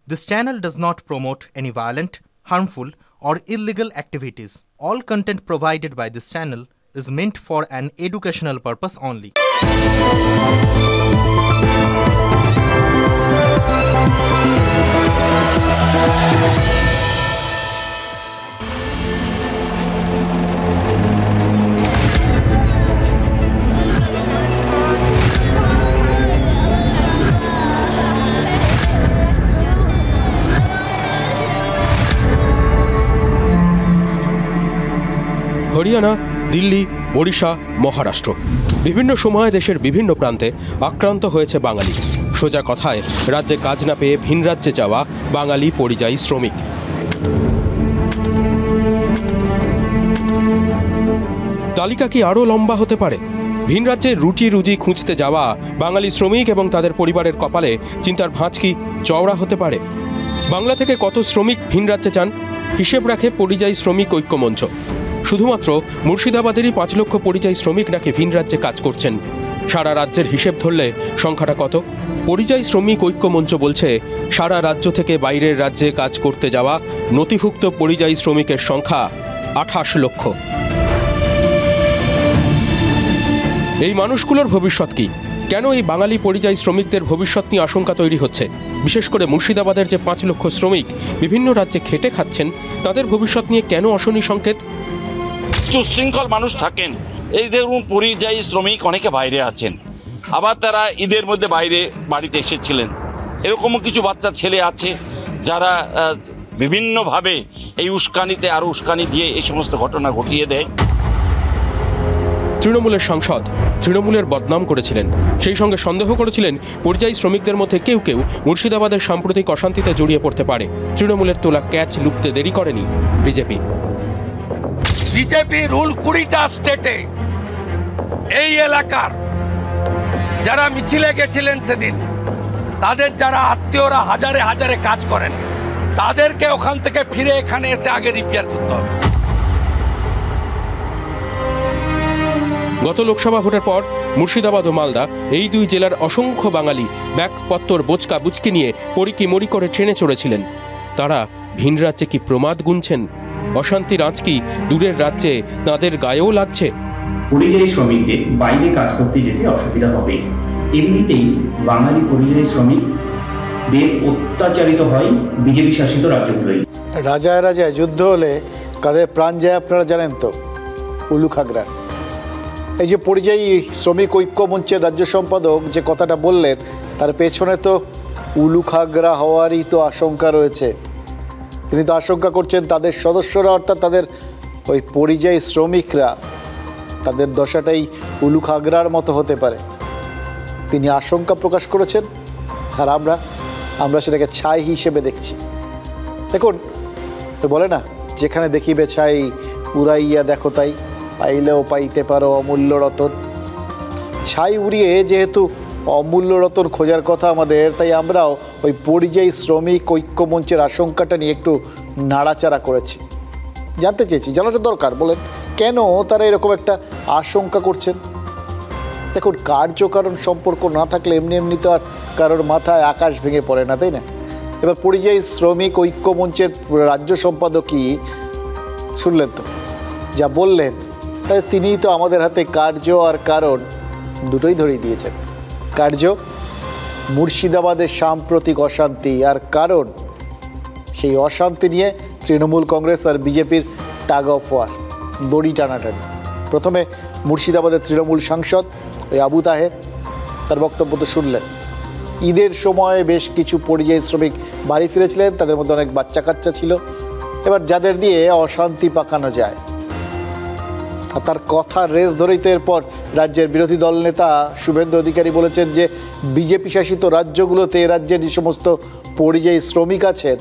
This channel does not promote any violent, harmful, or illegal activities. All content provided by this channel is meant for an educational purpose only. Haryana, Delhi, Odisha, Maharashtra বিভিন্ন সময়ে দেশের বিভিন্ন প্রান্তে আক্রান্ত হয়েছে বাঙালি। সোজা কথায় রাজ্যে কাজ না পেয়ে ভিন রাজ্যে যাওয়া বাঙালি পরিযায়ী শ্রমিক। তালিকা কি আরও লম্বা হতে পারে? ভিন রাজ্যে রুটি রুজি খুঁজতে যাওয়া বাঙালি শ্রমিক এবং তাদের পরিবারের কপালে চিন্তার ভাঁজ কি চওড়া হতে পারে? বাংলা থেকে কত শ্রমিক ভিন রাজ্যে যান হিসেব রাখে পরিযায়ী শ্রমিক ঐক্যমঞ্চ। শুধুমাত্র মুর্শিদাবাদেরই 5 লক্ষ পরিযায়ী শ্রমিক নাকি ভিন রাজ্যে কাজ করছেন। সারা রাজ্যের হিসেব ধরলে সংখ্যাটা কত? পরিযায়ী শ্রমিক ঐক্যমঞ্চ বলছে সারা রাজ্য থেকে বাইরের রাজ্যে কাজ করতে যাওয়া নথিভুক্ত পরিযায়ী শ্রমিকের সংখ্যা 28 লক্ষ। এই মানুষগুলোর ভবিষ্যৎ কি? কেন এই বাঙালি পরিযায়ী শ্রমিকদের ভবিষ্যৎ নিয়ে আশঙ্কা তৈরি হচ্ছে? বিশেষ করে মুর্শিদাবাদের যে 5 লক্ষ শ্রমিক বিভিন্ন রাজ্যে খেটে খাচ্ছেন, তাদের ভবিষ্যৎ নিয়ে কেন অশনি সংকেত? সুশৃঙ্খল মানুষ থাকেন। এই দেখুন, পরিযায়ী শ্রমিক অনেকে বাইরে আছেন, আবার তারা ঈদের মধ্যে বাইরে বাড়িতে এসেছিলেন। এরকমও কিছু বাচ্চা ছেলে আছে যারা বিভিন্নভাবে এই উস্কানিতে আরও উস্কানি দিয়ে এই সমস্ত ঘটনা ঘটিয়ে দেয়। তৃণমূলের সাংসদ তৃণমূলের বদনাম করেছিলেন, সেই সঙ্গে সন্দেহ করেছিলেন পরিযায়ী শ্রমিকদের মধ্যে কেউ কেউ মুর্শিদাবাদের সাম্প্রতিক অশান্তিতে জড়িয়ে পড়তে পারে। তৃণমূলের তোলা ক্যাচ লুকতে দেরি করেনি বিজেপি। বিজেপি রুল 20টা স্টেটে এই এলাকার যারা মিছিলে গেছিলেন সেদিন, তাদের যারা আত্মীয়রা হাজারে হাজারে কাজ করেন, তাদেরকে ওখান থেকে ফিরে এখানে এসে আগে রিপেয়ার করতে হবে। গত লোকসভা ভোটের পর মুর্শিদাবাদ ও মালদা এই 2 জেলার অসংখ্য বাঙালি ব্যাগপত্তর বোচকা বুচকি নিয়ে পরিকি মরি করে ট্রেনে চড়েছিলেন। তারা ভিন রাজ্যে কি প্রমাদ গুনছেন? অশান্তির আঁচ কি দূরের রাজ্যে তাদের গায়েও লাগছে? পরিযায়ী শ্রমিকদের বাইরে কাজ করতে যেতে অসুবিধা হবে। এমনিতেই বাঙালি পরিযায়ী শ্রমিকদের অত্যাচারিত হয় বিজেপি শাসিত রাজ্যগুলোই। রাজায় রাজায় যুদ্ধ হলে কাদের প্রাণ যায় আপনারা জানেন তো? উলুখাগড়া। এই যে পরিযায়ী শ্রমিক ঐক্য মঞ্চের রাজ্য সম্পাদক যে কথাটা বললেন, তার পেছনে তো উলুখাগড়া হওয়ারই তো আশঙ্কা রয়েছে। তিনি তো আশঙ্কা করছেন তাদের সদস্যরা, অর্থাৎ তাদের ওই পরিযায়ী শ্রমিকরা, তাদের দশাটাই উলুখাগড়ার মতো হতে পারে। তিনি আশঙ্কা প্রকাশ করেছেন, আর আমরা সেটাকে ছাই হিসেবে দেখছি। দেখুন, তো বলে না, যেখানে দেখিবে ছাই উড়াইয়া দেখো তাই, পাইলেও পাইতে পারো অমূল্য রতন। ছাই উড়িয়ে যেহেতু অমূল্য রতন খোঁজার কথা আমাদের, তাই আমরাও ওই পরিযায়ী শ্রমিক ঐক্যমঞ্চের আশঙ্কাটা নিয়ে একটু নাড়াচাড়া করেছি। জানতে চেয়েছি, জানাটা দরকার। বলেন কেন তারা এরকম একটা আশঙ্কা করছেন? দেখুন, কার্যকারণ সম্পর্ক না থাকলে এমনি এমনি তো আর কারোর মাথায় আকাশ ভেঙে পড়ে না, তাই না? এবার পরিযায়ী শ্রমিক ঐক্যমঞ্চের রাজ্য সম্পাদকই শুনলেন তো যা বললেন, তাই তিনিই তো আমাদের হাতে কার্য আর কারণ দুটোই ধরিয়ে দিয়েছেন। কার্য মুর্শিদাবাদের সাম্প্রতিক অশান্তি, আর কারণ সেই অশান্তি নিয়ে তৃণমূল কংগ্রেস আর বিজেপির টাগ অফ ওয়ার, দড়ি টানাটানি। প্রথমে মুর্শিদাবাদের তৃণমূল সাংসদ ওই আবু তাহের, তার বক্তব্য তো শুনলেন। ঈদের সময় বেশ কিছু পরিযায়ী শ্রমিক বাড়ি ফিরেছিলেন, তাদের মধ্যে অনেক বাচ্চা কাচ্চা ছিল। এবার যাদের দিয়ে অশান্তি পাকানো যায়, আর তার কথার রেস ধরেই তো এরপর রাজ্যের বিরোধী দল নেতা শুভেন্দু অধিকারী বলেছেন যে বিজেপি শাসিত রাজ্যগুলোতে রাজ্যের যে সমস্ত পরিযায়ী শ্রমিক আছেন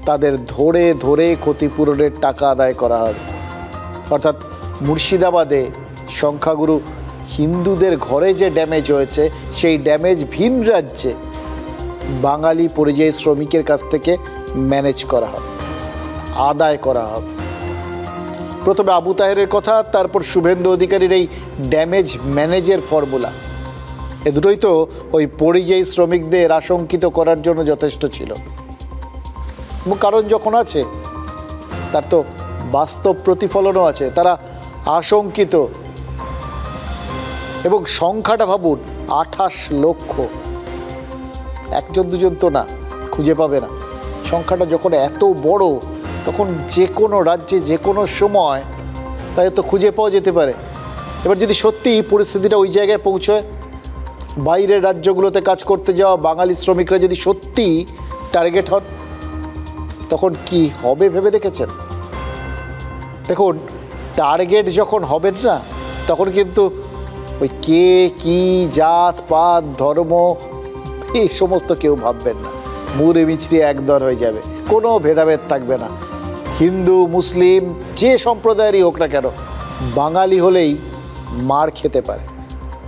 তাদের ধরে ধরে ক্ষতিপূরণের টাকা আদায় করা হবে। অর্থাৎ মুর্শিদাবাদে সংখ্যাগুরু হিন্দুদের ঘরে যে ড্যামেজ হয়েছে, সেই ড্যামেজ ভিন রাজ্যে বাঙালি পরিযায়ী শ্রমিকের কাছ থেকে ম্যানেজ করা হবে, আদায় করা হবে। প্রথমে আবু তাহেরের কথা, তারপর শুভেন্দু অধিকারীর এই ড্যামেজ ম্যানেজের ফর্মুলা, এ দুটোই তো ওই পরিযায়ী শ্রমিকদের আশঙ্কিত করার জন্য যথেষ্ট ছিল। এবং কারণ যখন আছে তার তো বাস্তব প্রতিফলনও আছে। তারা আশঙ্কিত, এবং সংখ্যাটা ভাবুন 28 লক্ষ। একজন দুজন তো না, খুঁজে পাবে না। সংখ্যাটা যখন এত বড়, তখন যে কোনো রাজ্যে যে কোনো সময় তাই তো খুঁজে পাওয়া যেতে পারে। এবার যদি সত্যি পরিস্থিতিটা ওই জায়গায় পৌঁছয়, বাইরের রাজ্যগুলোতে কাজ করতে যাওয়া বাঙালি শ্রমিকরা যদি সত্যি টার্গেট হন, তখন কি হবে ভেবে দেখেছেন? দেখুন, টার্গেট যখন হবেন না, তখন কিন্তু ওই কে কি জাত পাত ধর্ম এই সমস্ত কেউ ভাববেন না। মুড়ে মিছড়ে একদর হয়ে যাবে, কোনো ভেদাভেদ থাকবে না। হিন্দু মুসলিম যে সম্প্রদায়েরই হোক না কেন, বাঙালি হলেই মার খেতে পারে,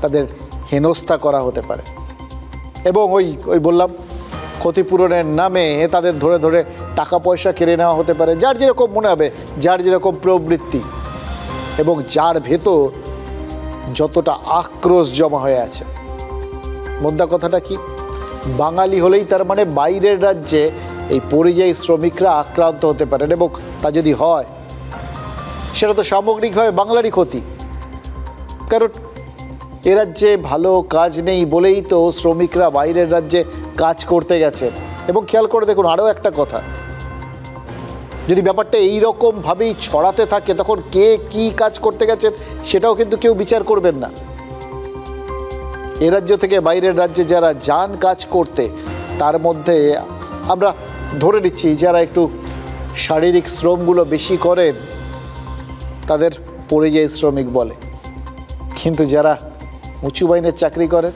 তাদের হেনস্থা করা হতে পারে। এবং ওই বললাম, ক্ষতিপূরণের নামে তাদের ধরে ধরে টাকা পয়সা কেড়ে নেওয়া হতে পারে, যার যেরকম মনে হবে, যার যেরকম প্রবৃত্তি, এবং যার ভেতর যতটা আক্রোশ জমা হয়ে আছে। মোদ্দা কথাটা কি? বাঙালি হলেই তার মানে বাইরের রাজ্যে এই পরিযায়ী শ্রমিকরা আক্রান্ত হতে পারেন, এবং তা যদি হয় সেটা তো সামগ্রিকভাবে বাংলারই ক্ষতি। কারণ এ রাজ্যে ভালো কাজ নেই বলেই তো শ্রমিকরা বাইরের রাজ্যে কাজ করতে গেছেন। এবং খেয়াল করে দেখুন আরও একটা কথা, যদি ব্যাপারটা এইরকমভাবেই ছড়াতে থাকে, তখন কে কি কাজ করতে গেছেন সেটাও কিন্তু কেউ বিচার করবেন না। এ রাজ্য থেকে বাইরের রাজ্যে যারা যান কাজ করতে, তার মধ্যে আমরা ধরে নিচ্ছি যারা একটু শারীরিক শ্রমগুলো বেশি করেন তাদের পরিযায়ী শ্রমিক বলে, কিন্তু যারা উঁচু বাহিনীর চাকরি করেন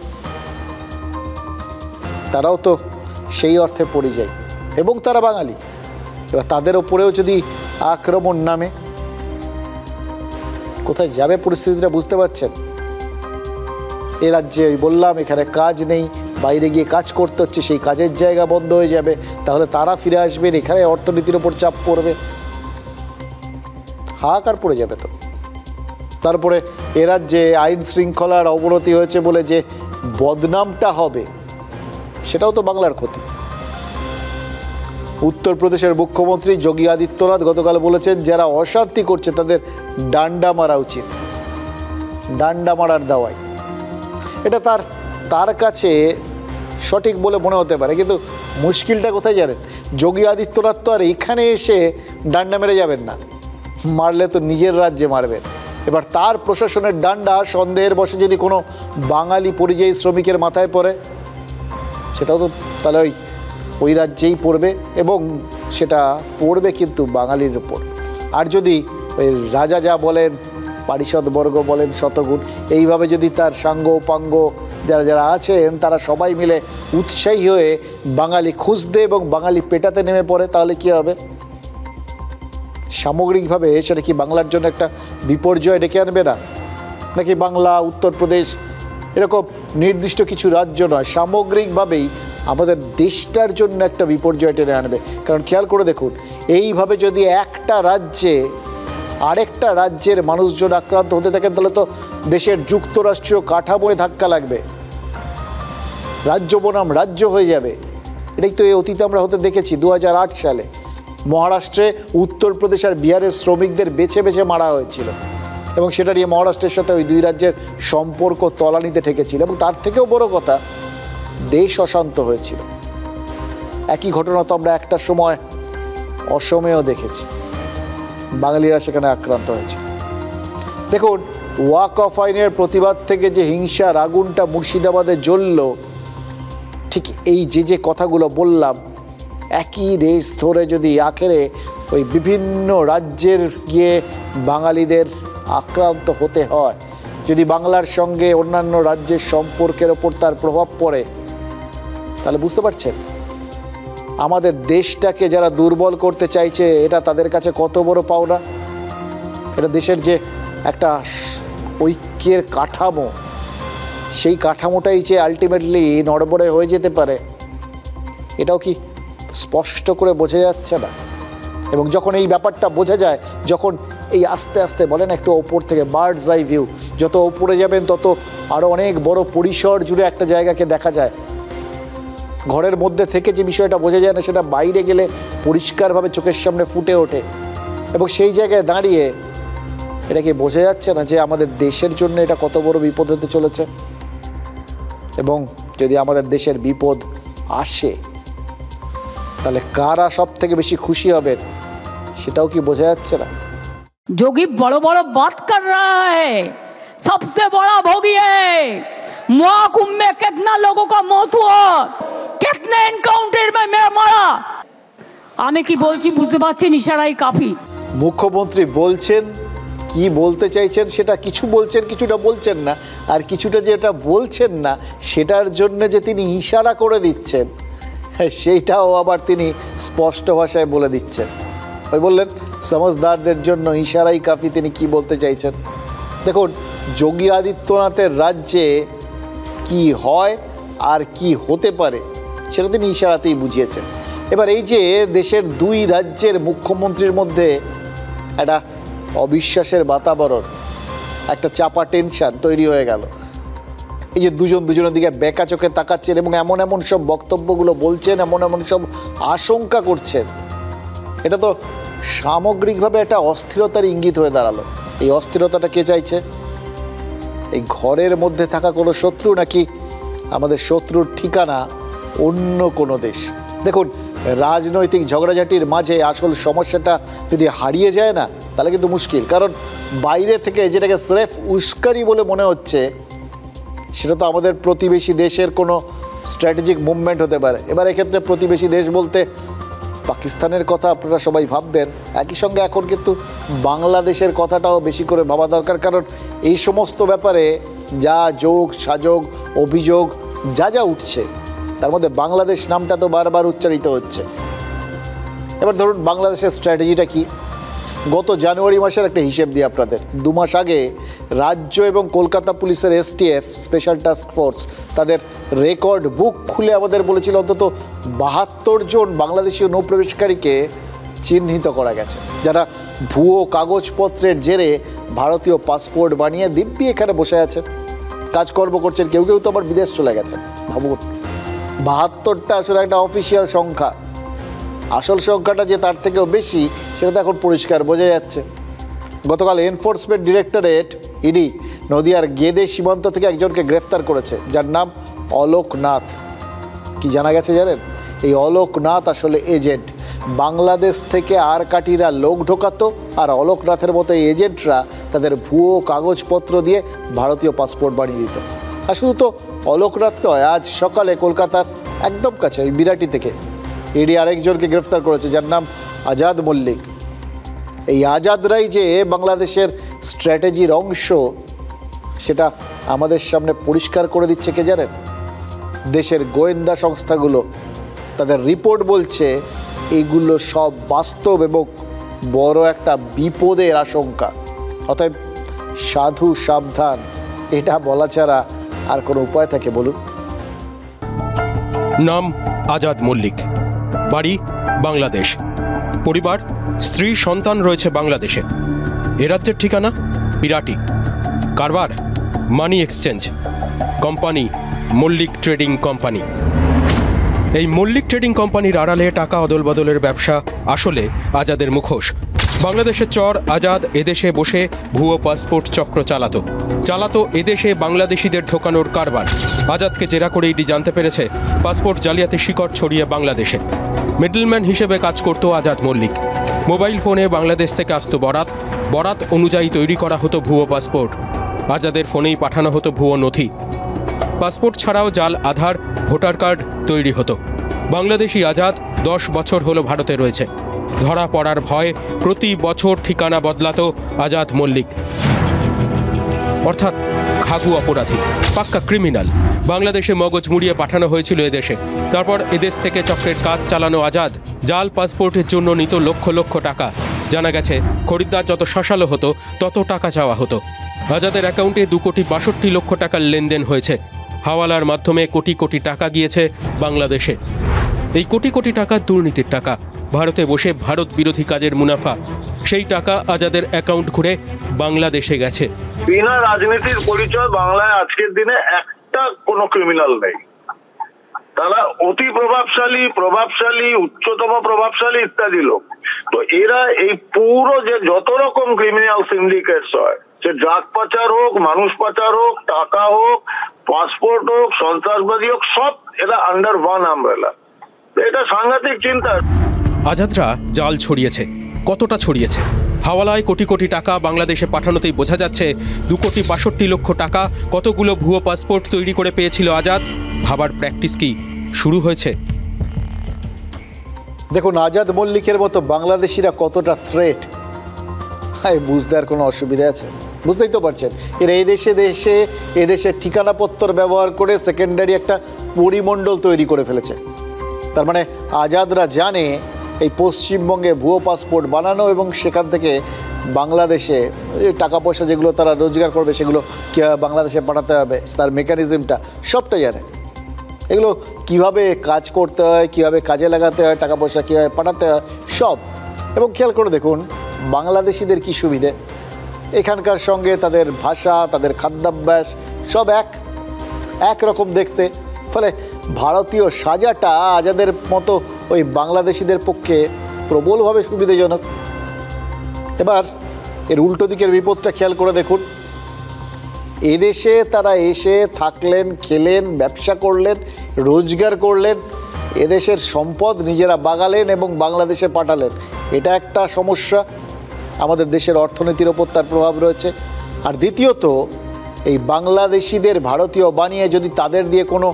তারাও তো সেই অর্থে পরিযায়ী, এবং তারা বাঙালি। এবার তাদের ওপরেও যদি আক্রমণ নামে, কোথায় যাবে পরিস্থিতিটা বুঝতে পারছেন? এ রাজ্যে বললাম এখানে কাজ নেই, বাইরে গিয়ে কাজ করতে হচ্ছে, সেই কাজের জায়গা বন্ধ হয়ে যাবে, তাহলে তারা ফিরে আসবেন, এখানে অর্থনীতির ওপর চাপ পড়বে, হাহাকার পড়ে যাবে। তো তারপরে এ রাজ্যে আইন শৃঙ্খলার অবনতি হয়েছে বলে যে বদনামটা হবে, সেটাও তো বাংলার ক্ষতি। উত্তরপ্রদেশের মুখ্যমন্ত্রী যোগী আদিত্যনাথ গতকাল বলেছেন, যারা অশান্তি করছে তাদের ডান্ডা মারা উচিত, ডান্ডা মারার দাওয়াই। এটা তার কাছে সঠিক বলে মনে হতে পারে, কিন্তু মুশকিলটা কোথায় জানেন? যোগী আদিত্যনাথ তো আর এখানে এসে ডান্ডা মেরে যাবেন না, মারলে তো নিজের রাজ্যে মারবেন। এবার তার প্রশাসনের ডান্ডা সন্দেহের বশে যদি কোনো বাঙালি পরিযায়ী শ্রমিকের মাথায় পড়ে, সেটাও তো তাহলে ওই রাজ্যেই পড়বে, এবং সেটা পড়বে কিন্তু বাঙালির উপর। আর যদি ওই রাজা যা বলেন, পারিষদবর্গ বলেন, শতগুণ, এইভাবে যদি তার সাঙ্গ পাঙ্গ যারা আছেন তারা সবাই মিলে উৎসাহী হয়ে বাঙালি খুঁজতে এবং বাঙালি পেটাতে নেমে পড়ে, তাহলে কি হবে? সামগ্রিকভাবে সেটা কি বাংলার জন্য একটা বিপর্যয় ডেকে আনবে না? নাকি বাংলা, উত্তরপ্রদেশ এরকম নির্দিষ্ট কিছু রাজ্য নয়, সামগ্রিকভাবেই আমাদের দেশটার জন্য একটা বিপর্যয় টেনে আনবে? কারণ খেয়াল করে দেখুন, এইভাবে যদি একটা রাজ্যে আরেকটা রাজ্যের মানুষজন আক্রান্ত হতে থাকেন, তাহলে তো দেশের যুক্তরাষ্ট্রীয় কাঠামোয় ধাক্কা লাগবে, রাজ্য বনাম রাজ্য হয়ে যাবে। এটাই তো এই অতীতে আমরা হতে দেখেছি। 2008 সালে মহারাষ্ট্রে উত্তরপ্রদেশ আর বিহারের শ্রমিকদের বেছে বেছে মারা হয়েছিল, এবং সেটা নিয়ে মহারাষ্ট্রের সাথে ওই দুই রাজ্যের সম্পর্ক তলানিতে ঠেকেছিল, এবং তার থেকেও বড় কথা, দেশ অশান্ত হয়েছিল। একই ঘটনা তো আমরা একটা সময় অসমেও দেখেছি, বাঙালিরা সেখানে আক্রান্ত হয়েছে। দেখুন, ওয়াকফ আইনের প্রতিবাদ থেকে যে হিংসার আগুনটা মুর্শিদাবাদে জ্বলল, ঠিক এই যে কথাগুলো বললাম, একই রেস ধরে যদি আখেরে ওই বিভিন্ন রাজ্যের গিয়ে বাঙালিদের আক্রান্ত হতে হয়, যদি বাংলার সঙ্গে অন্যান্য রাজ্যের সম্পর্কের ওপর তার প্রভাব পড়ে, তাহলে বুঝতে পারছেন আমাদের দেশটাকে যারা দুর্বল করতে চাইছে, এটা তাদের কাছে কত বড় পাওনা। এটা দেশের যে একটা ঐক্যের কাঠামো, সেই কাঠামোটাই যে আলটিমেটলি নড়বড়ে হয়ে যেতে পারে, এটাও কি স্পষ্ট করে বোঝা যাচ্ছে না? এবং যখন এই ব্যাপারটা বোঝা যায়, যখন এই আস্তে আস্তে বলেন একটু ওপর থেকে বার্ডস আই ভিউ, যত ওপরে যাবেন তত আরও অনেক বড় পরিসর জুড়ে একটা জায়গাকে দেখা যায়, ঘরের মধ্যে থেকে যে বিষয়টা বোঝা যায় না সেটা বাইরে গেলে পরিষ্কারভাবে চোখের সামনে ফুটে ওঠে। এবং সেই জায়গায় দাঁড়িয়ে এটা কি বোঝা যাচ্ছে না যে আমাদের দেশের জন্য এটা কত বড় বিপদ হতে চলেছে? এবং যদি আমাদের দেশের বিপদ আসে তাহলে কারা সব থেকে বেশি খুশি হবে সেটাও কি বোঝা যাচ্ছে না? जोगी बड़ो बड़ो बात कर रहा है, सबसे बड़ा भोगी है। महाकुंभ में कितना लोगों का मौत हुआ, कितने एनकाउंटर में मैं मरा। আমি কি বলছি বুঝতে পারছেন, ইশারাই কাফি। মুখ্যমন্ত্রী বলছেন, কি বলতে চাইছেন সেটা কিছু বলছেন, কিছুটা বলছেন না, আর কিছুটা যেটা বলছেন না সেটার জন্য যে তিনি ইশারা করে দিচ্ছেন সেইটাও আবার তিনি স্পষ্ট ভাষায় বলে দিচ্ছেন। ওই বললেন সমঝদারদের জন্য ইশারাই কাফি। তিনি কি বলতে চাইছেন দেখুন, যোগী আদিত্যনাথের রাজ্যে কি হয় আর কি হতে পারে সেটা তিনি ইশারাতেই বুঝিয়েছেন। এবার এই যে দেশের দুই রাজ্যের মুখ্যমন্ত্রীর মধ্যে একটা অবিশ্বাসের বাতাবরণ, একটা চাপা টেনশন তৈরি হয়ে গেল। এই যে দুজনের দিকে বেঁকা চোখে তাকাচ্ছেন এবং এমন এমন সব বক্তব্যগুলো বলছেন, এমন এমন সব আশঙ্কা করছেন, এটা তো সামগ্রিকভাবে একটা অস্থিরতার ইঙ্গিত হয়ে দাঁড়ালো। এই অস্থিরতাটা কে চাইছে? এই ঘরের মধ্যে থাকা কোনো শত্রু, নাকি আমাদের শত্রুর ঠিকানা অন্য কোনো দেশ? দেখুন, রাজনৈতিক ঝগড়াঝাটির মাঝে আসল সমস্যাটা যদি হারিয়ে যায় না তাহলে কিন্তু মুশকিল। কারণ বাইরে থেকে যেটাকে স্রেফ উস্কানি বলে মনে হচ্ছে সেটা তো আমাদের প্রতিবেশী দেশের কোনো স্ট্র্যাটেজিক মুভমেন্ট হতে পারে। এবার এক্ষেত্রে প্রতিবেশী দেশ বলতে পাকিস্তানের কথা আপনারা সবাই ভাববেন, একই সঙ্গে এখন কিন্তু বাংলাদেশের কথাটাও বেশি করে ভাবা দরকার। কারণ এই সমস্ত ব্যাপারে যা যোগ সাযোগ অভিযোগ যা উঠছে তার মধ্যে বাংলাদেশ নামটা তো বারবার উচ্চারিত হচ্ছে। এবার ধরুন বাংলাদেশের স্ট্র্যাটেজিটা কি? গত জানুয়ারি মাসের একটা হিসেব দিই আপনাদের। 2 মাস আগে রাজ্য এবং কলকাতা পুলিশের STF স্পেশাল টাস্ক ফোর্স তাদের রেকর্ড বুক খুলে আমাদের বলেছিল অন্তত 72 জন বাংলাদেশি অনুপ্রবেশকারীকে চিহ্নিত করা গেছে, যারা ভুয়ো কাগজপত্রের জেরে ভারতীয় পাসপোর্ট বানিয়ে দিব্যি এখানে বসে আছেন, কাজকর্ম করছেন। কেউ কেউ তো আবার বিদেশ চলে গেছেন। ভাবুন, 72টা আসলে একটা অফিসিয়াল সংখ্যা। আসল সংখ্যাটা যে তার থেকেও বেশি সেটা তো এখন পরিষ্কার বোঝা যাচ্ছে। গতকাল এনফোর্সমেন্ট ডিরেক্টরেট ইডি নদিয়ার গেদে সীমান্ত থেকে একজনকে গ্রেফতার করেছে, যার নাম অলোক নাথ। কি জানা গেছে জানেন? এই অলোক নাথ আসলে এজেন্ট। বাংলাদেশ থেকে আর কাটিরা লোক ঢোকাতো, আর অলোক নাথের মতো এই এজেন্টরা তাদের ভুয়ো কাগজপত্র দিয়ে ভারতীয় পাসপোর্ট বানিয়ে দিত। আর শুধু তো অলোক নাথ নয়, আজ সকালে কলকাতার একদম কাছে ওই বিরাটি থেকে ইডি আরেকজনকে গ্রেফতার করেছে, যার নাম আজাদ মল্লিক। এই আজাদরাই যে বাংলাদেশের স্ট্র্যাটেজির অংশ সেটা আমাদের সামনে পরিষ্কার করে দিচ্ছে কে জানেন? দেশের গোয়েন্দা সংস্থাগুলো। তাদের রিপোর্ট বলছে এগুলো সব বাস্তব এবং বড় একটা বিপদের আশঙ্কা। অতএব সাধু সাবধান, এটা বলা ছাড়া আর কোনো উপায় থাকে বলুন? নাম আজাদ মল্লিক, বাড়ি বাংলাদেশ, পরিবার স্ত্রী সন্তান রয়েছে বাংলাদেশে। এ রাজ্যের ঠিকানা বিরাটি, কারবার money exchange, company Mallick trading company. এই মল্লিক ট্রেডিং কোম্পানির আড়ালে টাকা অদল বদলের ব্যবসা আসলে আজাদের মুখোশ। বাংলাদেশের চর আজাদ এদেশে বসে ভুয়ো পাসপোর্ট চক্র চালাতো এদেশে বাংলাদেশিদের ঢোকানোর কারবার। আজাদকে জেরা করে ইডি জানতে পেরেছে পাসপোর্ট জালিয়াতি শিকড় ছড়িয়ে বাংলাদেশে। মিডলম্যান হিসেবে কাজ করত আজাদ মল্লিক। মোবাইল ফোনে বাংলাদেশ থেকে আসত বরাত অনুযায়ী তৈরি করা হতো ভুয়ো পাসপোর্ট। আজাদের ফোনেই পাঠানো হতো ভুয়ো নথি। পাসপোর্ট ছাড়াও জাল আধার, ভোটার কার্ড তৈরি হতো। বাংলাদেশি আজাদ 10 বছর হলো ভারতে রয়েছে। ধরা পড়ার ভয়ে প্রতি বছর ঠিকানা বদলাতো আজাদ মল্লিক। অর্থাৎ ঘাঘু অপরাধী, পাক্কা ক্রিমিনাল। বাংলাদেশে মগজ মুড়িয়ে পাঠানো হয়েছিল এদেশে। তারপর এদেশ থেকে চক্রের কাজ চালানো আজাদ জাল পাসপোর্টের জন্য নিত লক্ষ লক্ষ টাকা। জানা গেছে খরিদ্দার যত শাসালো হতো তত টাকা চাওয়া হতো। আজাদের অ্যাকাউন্টে 2,62 লক্ষ টাকার লেনদেন হয়েছে। হাওয়ালার মাধ্যমে কোটি কোটি টাকা গিয়েছে বাংলাদেশে। এই কোটি কোটি টাকা দুর্নীতির টাকা, ভারতে বসে ভারত বিরোধী কাজের মুনাফা। সেই টাকা আজাদের অ্যাকাউন্ট ঘুরে বাংলাদেশে গেছে। বিনা রাজনীতির পরিচয় বাংলায় আজকের দিনে একটা কোনো ক্রিমিনাল নেই। তারা অতি প্রভাবশালী উচ্চতম প্রভাবশালী ইত্যাদি লোক। তো এরা এই পুরো যে যত রকম ক্রিমিনাল সিন্ডিকেটস হয়, সে ড্রাগ পাচার হোক, মানুষ পাচার হোক, টাকা হোক, পাসপোর্ট হোক, সন্ত্রাসবাদী হোক, সব এরা আন্ডার ওয়ান আমব্রেলা। এটা সাংঘাতিক চিন্তা। আজাদরা জাল ছড়িয়েছে, কতটা ছড়িয়েছে? হাওয়ালায় কোটি কোটি টাকা বাংলাদেশে পাঠানোতেই বোঝা যাচ্ছে 2,62,00,000 টাকা কতগুলো ভুয়ো পাসপোর্ট তৈরি করে পেয়েছিল আজাদ। ভাবার প্র্যাকটিস কি শুরু হয়েছে? দেখুন, আজাদ মল্লিকের মতো বাংলাদেশিরা কতটা থ্রেট, হ্যাঁ বুঝতে আর কোনো অসুবিধা আছে? বুঝতেই তো পারছেন, এরা এদেশের ঠিকানাপত্র ব্যবহার করে সেকেন্ডারি একটা পরিমণ্ডল তৈরি করে ফেলেছে। তার মানে আজাদরা জানে এই পশ্চিমবঙ্গে ভুয়ো পাসপোর্ট বানানো এবং সেখান থেকে বাংলাদেশে টাকা পয়সা যেগুলো তারা রোজগার করবে সেগুলো কীভাবে বাংলাদেশে পাঠাতে হবে, তার মেকানিজমটা সবটাই জানে। এগুলো কিভাবে কাজ করতে হয়, কিভাবে কাজে লাগাতে হয়, টাকা পয়সা কীভাবে পাঠাতে হয় সব। এবং খেয়াল করে দেখুন বাংলাদেশিদের কি সুবিধে, এখানকার সঙ্গে তাদের ভাষা, তাদের খাদ্যাভ্যাস সব এক রকম দেখতে। ফলে ভারতীয় সাজাটা আজাদের মতো ওই বাংলাদেশিদের পক্ষে প্রবলভাবে সুবিধাজনক। এবার এর উল্টো দিকের বিপদটা খেয়াল করে দেখুন, এদেশে তারা এসে থাকলেন, খেলেন, ব্যবসা করলেন, রোজগার করলেন, এদেশের সম্পদ নিজেরা বাগালেন এবং বাংলাদেশে পাঠালেন। এটা একটা সমস্যা, আমাদের দেশের অর্থনীতির ওপর তার প্রভাব রয়েছে। আর দ্বিতীয়ত, এই বাংলাদেশিদের ভারতীয় বানিয়ে যদি তাদের দিয়ে কোনো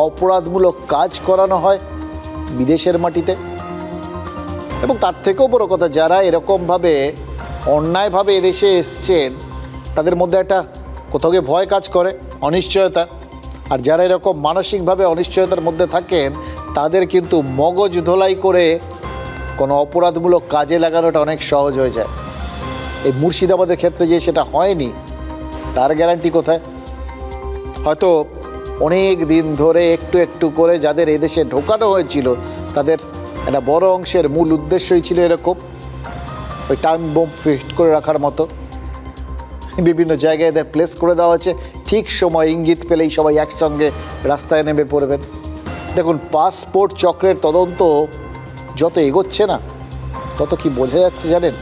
অপরাধমূলক কাজ করানো হয় বিদেশের মাটিতে, এবং তার থেকেও বড় কথা যারা এরকমভাবে অন্যায়ভাবে এদেশে এসছেন তাদের মধ্যে একটা কোথাও গিয়ে ভয় কাজ করে, অনিশ্চয়তা। আর যারা এরকম মানসিকভাবে অনিশ্চয়তার মধ্যে থাকেন তাদের কিন্তু মগজ ধোলাই করে কোনো অপরাধমূলক কাজে লাগানোটা অনেক সহজ হয়ে যায়। এই মুর্শিদাবাদের ক্ষেত্রে যে সেটা হয়নি তার গ্যারান্টি কোথায়? হয়তো অনেক দিন ধরে একটু একটু করে যাদের এদেশে ঢোকানো হয়েছিল তাদের একটা বড় অংশের মূল উদ্দেশ্যই ছিল এরকম ওই টাইম বোম ফিট করে রাখার মতো। বিভিন্ন জায়গায় এদের প্লেস করে দেওয়া হয়েছে, ঠিক সময় ইঙ্গিত পেলেই সবাই একসঙ্গে রাস্তায় নেমে পড়বেন। দেখুন, পাসপোর্ট চক্রের তদন্ত যত এগোচ্ছে না তত কি বোঝা যাচ্ছে জানেন?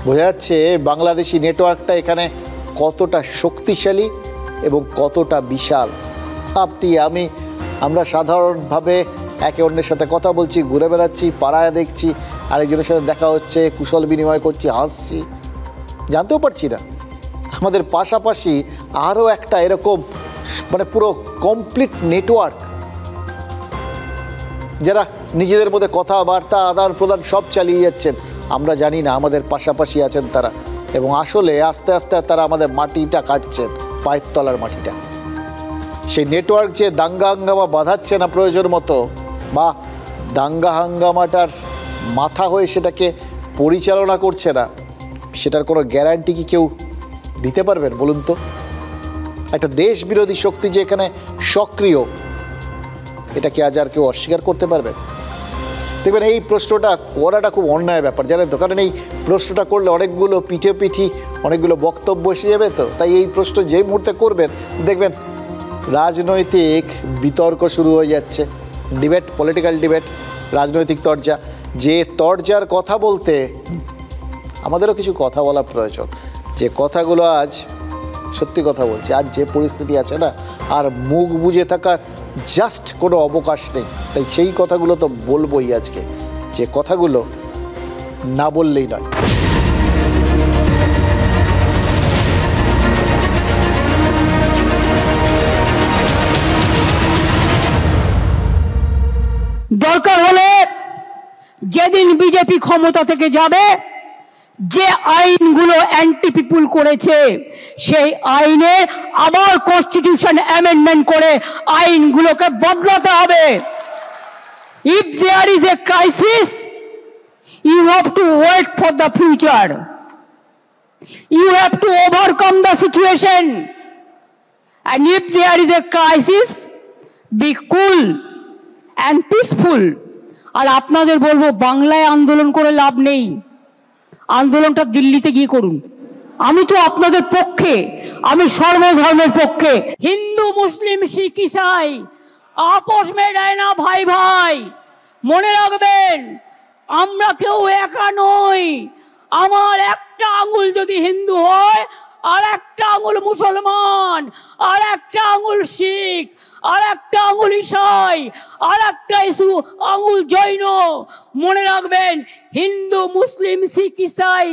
বোঝা যাচ্ছে বাংলাদেশি নেটওয়ার্কটা এখানে কতটা শক্তিশালী এবং কতটা বিশাল। আমরা সাধারণভাবে একে অন্যের সাথে কথা বলছি, ঘুরে বেড়াচ্ছি, পাড়ায় দেখছি, আরেকজনের সাথে দেখা হচ্ছে, কুশল বিনিময় করছি, হাসছি, জানতেও পারছি না আমাদের পাশাপাশি আরও একটা এরকম মানে পুরো কমপ্লিট নেটওয়ার্ক যারা নিজেদের মধ্যে কথাবার্তা আদান প্রদান সব চালিয়ে যাচ্ছেন। আমরা জানি না আমাদের পাশাপাশি আছেন তারা, এবং আসলে আস্তে আস্তে তারা আমাদের মাটিটা কাটছেন, পায়ের তলার মাটিটা। সেই নেটওয়ার্ক যে দাঙ্গা হাঙ্গামা বাঁধাচ্ছে না প্রয়োজন মতো, বা দাঙ্গা হাঙ্গামাটার মাথা হয়ে সেটাকে পরিচালনা করছে না, সেটার কোনো গ্যারান্টি কি কেউ দিতে পারবেন বলুন তো? একটা দেশ বিরোধী শক্তি যে এখানে সক্রিয়, এটা কি আজ আর কেউ অস্বীকার করতে পারবেন? দেখবেন এই প্রশ্নটা করাটা খুব অন্যায় ব্যাপার, জানেন তো, কারণ এই প্রশ্নটা করলে অনেকগুলো পিঠি অনেকগুলো বক্তব্য এসে যাবে। তো তাই এই প্রশ্ন যেই মুহূর্তে করবেন দেখবেন রাজনৈতিক বিতর্ক শুরু হয়ে যাচ্ছে, ডিবেট, পলিটিক্যাল ডিবেট, রাজনৈতিক তরজা। যে তরজার কথা বলতে আমাদেরও কিছু কথা বলা প্রয়োজন, যে কথাগুলো আজ সত্যি কথা বলছি, আজ যে পরিস্থিতি আছে না, আর মুখ বুজে থাকার জাস্ট কোনো অবকাশ নেই। তাই সেই কথাগুলো তো বলবোই আজকে, যে কথাগুলো না বললেই নয়। দরকার হলে যেদিন বিজেপি ক্ষমতা থেকে যাবে, যে আইনগুলো অ্যান্টি পিপুল করেছে সেই আইনে আবার কনস্টিটিউশন অ্যামেন্ডমেন্ট করে আইনগুলোকে বদলাতে হবে। If there is a crisis, you have to wait for the future, you have to overcome the situation, and if there is a crisis, be cool and peaceful. আর আপনাদের বলবো, বাংলায় আন্দোলন করে লাভ নেই, আন্দোলনটা দিল্লিতে গিয়ে করুন। আমি তো আপনাদের পক্ষে, আমি সর্বধর্মের পক্ষে, হিন্দু মুসলিম শিখ ইসাই আপোষ মে যায় না ভাই ভাই। মনে রাখবেন, আমরা কেউ একা নই। আমার একটা আঙুল যদি হিন্দু হয়, আর একটা আঙুল মুসলমান, আর একটা আঙুল শিখ, আর একটা আঙুল ইসাই, আর একটা আঙুল জৈন। মনে রাখবেন, হিন্দু মুসলিম শিখ ईसाई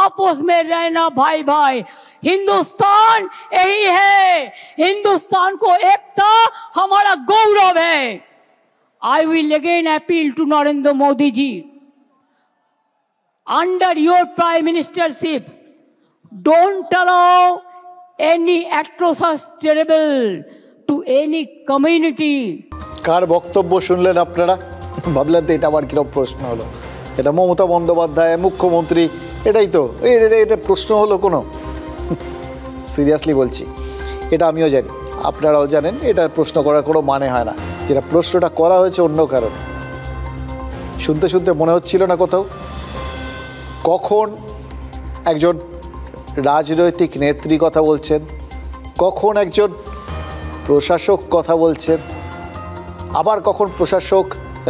आपस में रहना भाई भाई। हिंदुस्तान यही है, हिंदुस्तान को एकता हमारा गौरव है। I will again appeal to Narendra Modi ji, under your prime ministership, don't allow any atrocious terrible to any community. কার বক্তব্য শুনলেন আপনারা? ভাবলেন তো এটা আবার কিরকম প্রশ্ন হলো? এটা মমতা বন্দ্যোপাধ্যায় মুখ্যমন্ত্রী, এটাই তো এটা প্রশ্ন হলো কোনো? সিরিয়াসলি বলছি, এটা আমিও জানি, আপনারাও জানেন, এটা প্রশ্ন করার কোনো মানে হয় না। যেটা প্রশ্নটা করা হয়েছে অন্য কারণে। শুনতে শুনতে মনে হচ্ছিল না কোথাও কখন একজন রাজনৈতিক নেত্রী কথা বলছেন, কখন একজন প্রশাসক কথা বলছেন, আবার কখন প্রশাসক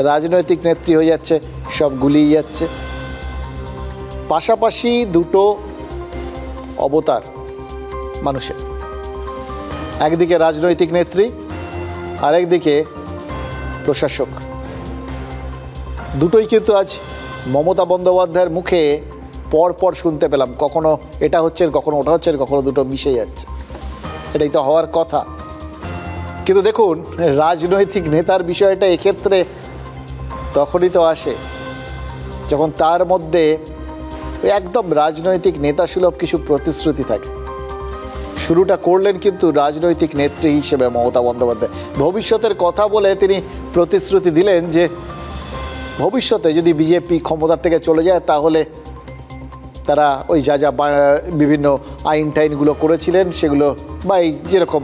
রাজনৈতিক নেত্রী হয়ে যাচ্ছে, সব গুলিয়ে যাচ্ছে। পাশাপাশি দুটো অবতার মানুষের, একদিকে রাজনৈতিক নেত্রী, আরেকদিকে প্রশাসক। দুটোই কিন্তু আজ মমতা বন্দ্যোপাধ্যায়ের মুখে পরপর শুনতে পেলাম, কখনো এটা হচ্ছে, কখনো ওটা হচ্ছে, কখনো দুটো মিশে যাচ্ছে। এটাই তো হওয়ার কথা। কিন্তু দেখুন, রাজনৈতিক নেতার বিষয়টা এক্ষেত্রে তখনই তো আসে যখন তার মধ্যে একদম রাজনৈতিক নেতাসুলভ কিছু প্রতিশ্রুতি থাকে। শুরুটা করলেন কিন্তু রাজনৈতিক নেত্রী হিসেবে মমতা বন্দ্যোপাধ্যায়। ভবিষ্যতের কথা বলে তিনি প্রতিশ্রুতি দিলেন যে ভবিষ্যতে যদি বিজেপি ক্ষমতার থেকে চলে যায় তাহলে তারা ওই যা যা বিভিন্ন আইন টাইনগুলো করেছিলেন সেগুলো, বা এই যেরকম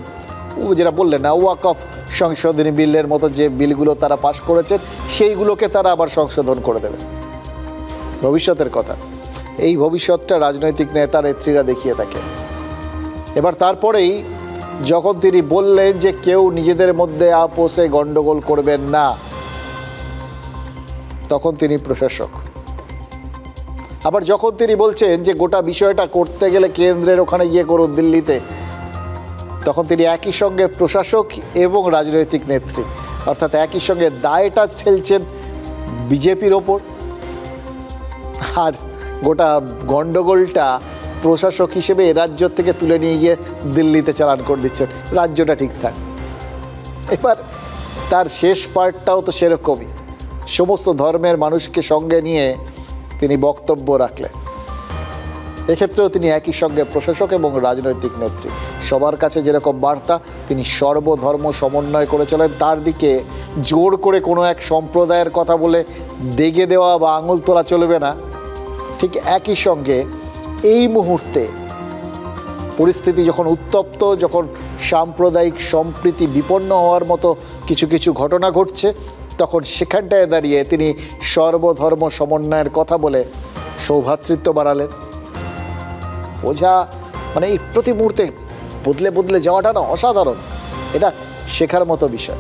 যেটা বললেন না, ওয়াক অফ সংশোধনী বিলের মতো যে বিলগুলো তারা পাশ করেছেন সেইগুলোকে তারা আবার সংশোধন করে দেবেন। ভবিষ্যতের কথা, এই ভবিষ্যৎটা রাজনৈতিক নেতা নেত্রীরা দেখিয়ে থাকে। এবার তারপরেই যখন তিনি বললেন যে কেউ নিজেদের মধ্যে আপোষে গণ্ডগোল করবেন না, তখন তিনি প্রশাসক। আবার যখন তিনি বলছেন যে গোটা বিষয়টা করতে গেলে কেন্দ্রের ওখানে গিয়ে করুন দিল্লিতে, তখন তিনি একই সঙ্গে প্রশাসক এবং রাজনৈতিক নেত্রী, অর্থাৎ একই সঙ্গে দায়টা ঠেলছেন বিজেপির ওপর, আর গোটা গণ্ডগোলটা প্রশাসক হিসেবে রাজ্য থেকে তুলে নিয়ে গিয়ে দিল্লিতে চালান করে দিচ্ছেন, রাজ্যটা ঠিক থাক। এবার তার শেষ পার্টটাও তো সেরকমই, সমস্ত ধর্মের মানুষকে সঙ্গে নিয়ে তিনি বক্তব্য রাখলেন। এক্ষেত্রেও তিনি একই সঙ্গে প্রশাসক এবং রাজনৈতিক নেত্রী। সবার কাছে যেরকম বার্তা, তিনি সর্বধর্ম সমন্বয় করে চলেন, তার দিকে জোর করে কোনো এক সম্প্রদায়ের কথা বলে দেগে দেওয়া বা আঙুল তোলা চলবে না। ঠিক একই সঙ্গে এই মুহূর্তে পরিস্থিতি যখন উত্তপ্ত, যখন সাম্প্রদায়িক সম্প্রীতি বিপন্ন হওয়ার মতো কিছু কিছু ঘটনা ঘটছে, তখন সেখানটায় দাঁড়িয়ে তিনি সর্বধর্ম সমন্বয়ের কথা বলে সৌভ্রাতৃত্ব বাড়ালেন। বোঝা মানে এই প্রতি মুহূর্তে বদলে বদলে যাওয়াটা না অসাধারণ, এটা শেখার মতো বিষয়।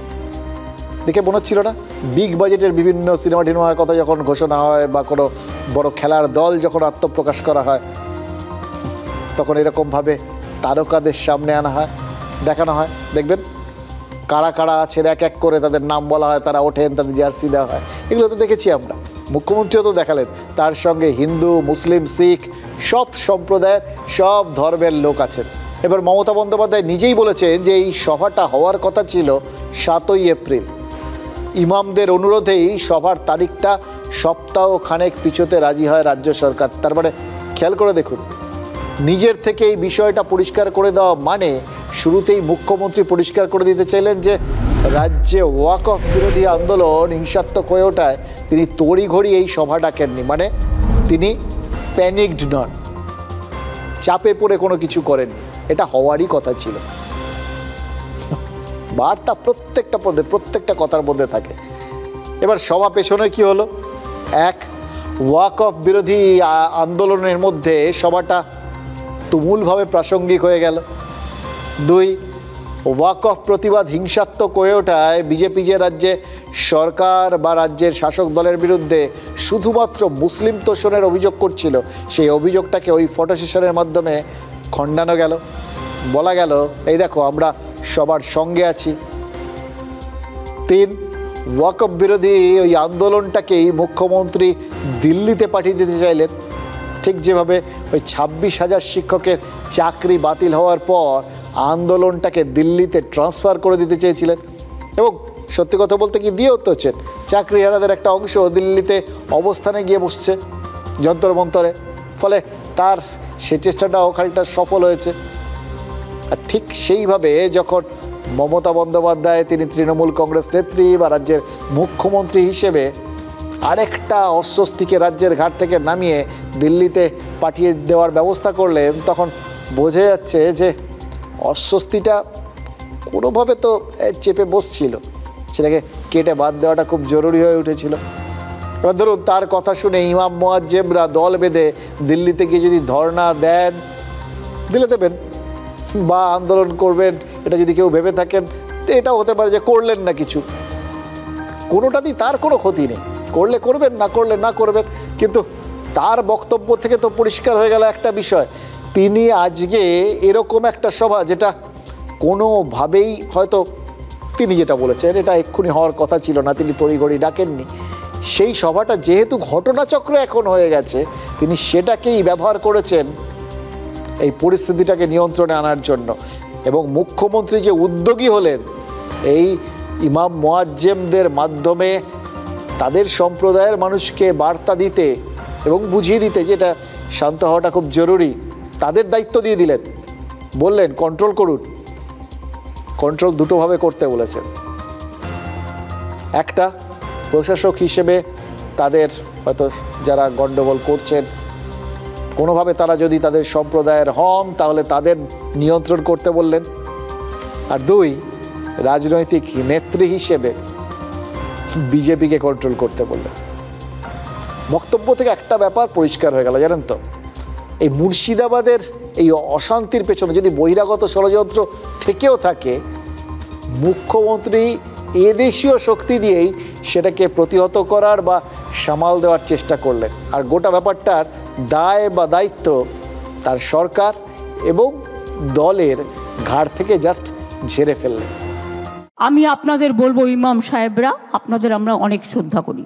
দেখে মনে হচ্ছিল না, বিগ বাজেটের বিভিন্ন সিনেমা টিনেমার কথা যখন ঘোষণা হয় বা কোনো বড় খেলার দল যখন আত্মপ্রকাশ করা হয়, তখন এরকমভাবে তারকাদের সামনে আনা হয়, দেখানো হয়। দেখবেন কারা কারা আছেন, এক এক করে তাদের নাম বলা হয়, তারা ওঠেন, তাদের জার্সি দেওয়া হয়। এগুলো তো দেখেছি আমরা, মুখ্যমন্ত্রীও তো দেখালেন। তার সঙ্গে হিন্দু, মুসলিম, শিখ সব সম্প্রদায়ের, সব ধর্মের লোক আছেন। এবার মমতা বন্দ্যোপাধ্যায় নিজেই বলেছেন যে এই সভাটা হওয়ার কথা ছিল 7ই এপ্রিল। ইমামদের অনুরোধেই সভার তারিখটা সপ্তাহ খানেক পিছোতে রাজি হয় রাজ্য সরকার। তার মানে খেয়াল করে দেখুন, নিজের থেকে এই বিষয়টা পরিষ্কার করে দেওয়া মানে শুরুতেই মুখ্যমন্ত্রী পরিষ্কার করে দিতে চাইলেন যে রাজ্যে ওয়াক অফ বিরোধী আন্দোলন হিংসাত্মক হয়ে ওঠায় তিনি তড়িঘড়ি এই সভা ডাকেননি। মানে তিনি প্যানিকড নন, চাপে পড়ে কোনো কিছু করেননি, এটা হওয়ারই কথা ছিল। বার্তা প্রত্যেকটা কথার মধ্যে থাকে। এবার সভা পেছনে কি হলো, এক, ওয়াক অফ বিরোধী আন্দোলনের মধ্যে সভাটা তুমুলভাবে প্রাসঙ্গিক হয়ে গেল। 2, ওয়াকফ প্রতিবাদ হিংসাত্মক হয়ে ওঠায় বিজেপি যে রাজ্যে সরকার বা রাজ্যের শাসক দলের বিরুদ্ধে শুধুমাত্র মুসলিম তোষণের অভিযোগ করছিল, সেই অভিযোগটাকে ওই ফটো সেশনের মাধ্যমে খণ্ডানো গেল। বলা গেল, এই দেখো আমরা সবার সঙ্গে আছি। 3, ওয়াকফ বিরোধী ওই আন্দোলনটাকেই মুখ্যমন্ত্রী দিল্লিতে পাঠিয়ে দিতে চাইলেন, ঠিক যেভাবে ওই 26,000 শিক্ষকের চাকরি বাতিল হওয়ার পর আন্দোলনটাকে দিল্লিতে ট্রান্সফার করে দিতে চেয়েছিলেন। এবং সত্যি কথা বলতে কি দিয়েও তো হচ্ছেন, চাকরিহারাদের একটা অংশ দিল্লিতে অবস্থানে গিয়ে বসছে যন্তর মন্তরে, ফলে তার সে চেষ্টাটাও খানিকটা সফল হয়েছে। আর ঠিক সেইভাবে যখন মমতা বন্দ্যোপাধ্যায়, তিনি তৃণমূল কংগ্রেস নেত্রী বা রাজ্যের মুখ্যমন্ত্রী হিসেবে আরেকটা অস্বস্তিকে রাজ্যের ঘাট থেকে নামিয়ে দিল্লিতে পাঠিয়ে দেওয়ার ব্যবস্থা করলেন, তখন বোঝা যাচ্ছে যে অস্বস্তিটা কোনোভাবে তো চেপে বসছিল, সেটাকে কেটে বাদ দেওয়াটা খুব জরুরি হয়ে উঠেছিল। এবার ধরুন, তার কথা শুনে ইমাম মুয়াজ্জেমরা দল বেঁধে দিল্লিতে গিয়ে যদি ধর্ণা দেন, দিলে দেবেন বা আন্দোলন করবেন, এটা যদি কেউ ভেবে থাকেন, তো এটাও হতে পারে যে করলেন না কিছু, কোনোটাতেই তার কোনো ক্ষতি নেই, করলে করবেন, না করলে না করবেন। কিন্তু তার বক্তব্য থেকে তো পরিষ্কার হয়ে গেল একটা বিষয়, তিনি আজকে এরকম একটা সভা, যেটা কোনোভাবেই হয়তো তিনি যেটা বলেছেন এটা এক্ষুনি হওয়ার কথা ছিল না, তিনি তড়িঘড়ি ডাকেননি, সেই সভাটা যেহেতু ঘটনাচক্র এখন হয়ে গেছে, তিনি সেটাকেই ব্যবহার করেছেন এই পরিস্থিতিটাকে নিয়ন্ত্রণে আনার জন্য। এবং মুখ্যমন্ত্রী যে উদ্যোগী হলেন এই ইমাম মুয়াজ্জেমদের মাধ্যমে তাদের সম্প্রদায়ের মানুষকে বার্তা দিতে এবং বুঝিয়ে দিতে যে এটা শান্ত হওয়াটা খুব জরুরি, তাদের দায়িত্ব দিয়ে দিলেন, বললেন কন্ট্রোল করুন। কন্ট্রোল দুটোভাবে করতে বলেছেন, একটা প্রশাসক হিসেবে তাদের হয়তো যারা গণ্ডগোল করছেন, কোনোভাবে তারা যদি তাদের সম্প্রদায়ের হন তাহলে তাদের নিয়ন্ত্রণ করতে বললেন। আর 2, রাজনৈতিক নেত্রী হিসেবে বিজেপিকে কন্ট্রোল করতে বললেন। বক্তব্য থেকে একটা ব্যাপার পরিষ্কার হয়ে গেল, জানেন তো, এই মুর্শিদাবাদের এই অশান্তির পেছনে যদি বহিরাগত ষড়যন্ত্র থেকেও থাকে, মুখ্যমন্ত্রী এদেশীয় শক্তি দিয়েই সেটাকে প্রতিহত করার বা সামাল দেওয়ার চেষ্টা করলেন। আর গোটা ব্যাপারটার দায় বা দায়িত্ব তার সরকার এবং দলের ঘাড় থেকে জাস্ট ঝেড়ে ফেললেন। আমি আপনাদের বলবো, ইমাম সাহেবরা, আপনাদের আমরা অনেক শ্রদ্ধা করি,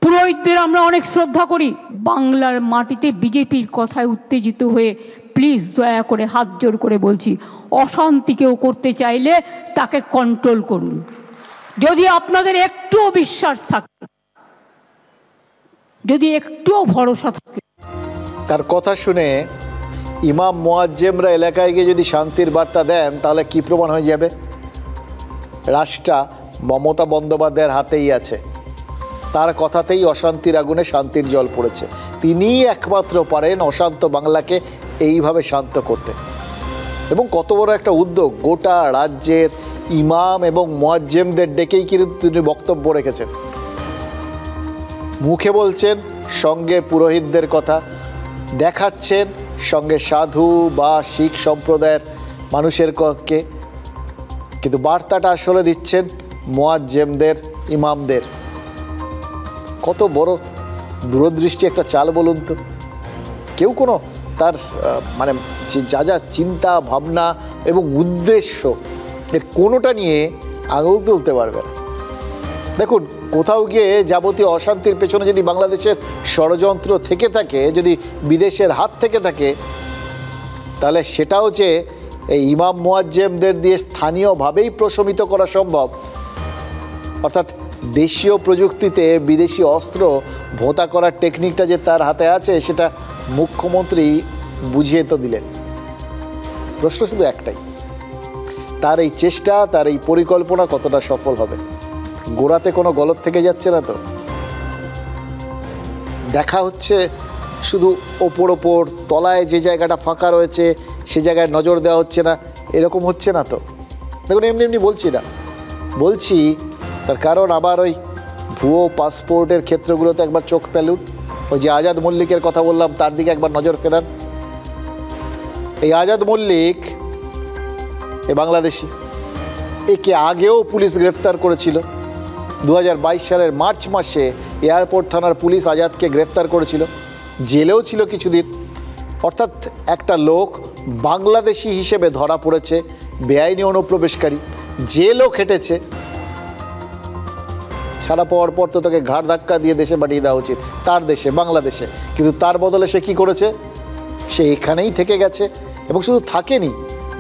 পুরোহিতদের আমরা অনেক শ্রদ্ধা করি। বাংলার মাটিতে বিজেপির কথায় উত্তেজিত হয়ে প্লিজ দয়া করে হাত জোর করে বলছি, অশান্তি কেউ করতে চাইলে তাকে কন্ট্রোল করুন। যদি আপনাদের একটুও বিশ্বাস থাকে, যদি একটুও ভরসা থাকে। তার কথা শুনে ইমাম মুয়াজ্জেমরা এলাকায় গিয়ে যদি শান্তির বার্তা দেন, তাহলে কি প্রমাণ হয়ে যাবে? রাষ্ট্রটা মমতা বন্দ্যোপাধ্যায়ের হাতেই আছে, তার কথাতেই অশান্তির আগুনে শান্তির জল পড়েছে। তিনিই একমাত্র পারেন অশান্ত বাংলাকে এইভাবে শান্ত করতে। এবং কত বড় একটা উদ্যোগ, গোটা রাজ্যের ইমাম এবং মুয়াজ্জেমদের ডেকেই কিন্তু তিনি বক্তব্য রেখেছেন। মুখে বলছেন, সঙ্গে পুরোহিতদের কথা দেখাচ্ছেন, সঙ্গে সাধু বা শিখ সম্প্রদায়ের মানুষের কে, কিন্তু বার্তাটা আসলে দিচ্ছেন মুয়াজ্জেমদের, ইমামদের। কত বড় দূরদৃষ্টি একটা চাল বলুন তো। কেউ কোনো তার মানে যা যা চিন্তা ভাবনা এবং উদ্দেশ্য, এর কোনোটা নিয়ে আঙুল তুলতে পারবে না। দেখুন, কোথাও গিয়ে যাবতীয় অশান্তির পেছনে যদি বাংলাদেশের ষড়যন্ত্র থেকে থাকে, যদি বিদেশের হাত থেকে থাকে, তাহলে সেটাও যে এই ইমাম মুয়াজ্জেমদের দিয়ে স্থানীয়ভাবেই প্রশমিত করা সম্ভব। অর্থাৎ দেশীয় প্রযুক্তিতে বিদেশি অস্ত্র ভোঁতা করার টেকনিকটা যে তার হাতে আছে, সেটা মুখ্যমন্ত্রী বুঝিয়ে তো দিলেন। প্রশ্ন শুধু একটাই, তার এই চেষ্টা, তার এই পরিকল্পনা কতটা সফল হবে? গোড়াতে কোনো গলদ থেকে যাচ্ছে না তো? দেখা হচ্ছে শুধু ওপর ওপর, তলায় যে জায়গাটা ফাঁকা রয়েছে সে জায়গায় নজর দেওয়া হচ্ছে না, এরকম হচ্ছে না তো? দেখুন, এমনি এমনি বলছি না, বলছি তার কারণ আবার ওই ভুয়ো পাসপোর্টের ক্ষেত্রগুলোতে একবার চোখ ফেলুন। ওই যে আজাদ মল্লিকের কথা বললাম, তার দিকে একবার নজর ফেরান। এই আজাদ মল্লিক এ বাংলাদেশি, একে আগেও পুলিশ গ্রেফতার করেছিল। 2022 সালের মার্চ মাসে এয়ারপোর্ট থানার পুলিশ আজাদকে গ্রেফতার করেছিল, জেলেও ছিল কিছুদিন। অর্থাৎ একটা লোক বাংলাদেশি হিসেবে ধরা পড়েছে, বেআইনি অনুপ্রবেশকারী, জেলও খেটেছে। ছাড়া পাওয়ার পর তো তাকে ঘাড় ধাক্কা দিয়ে দেশে পাঠিয়ে দেওয়া উচিত, তার দেশে, বাংলাদেশে। কিন্তু তার বদলে সে কী করেছে? সে এখানেই থেকে গেছে, এবং শুধু থাকেনি,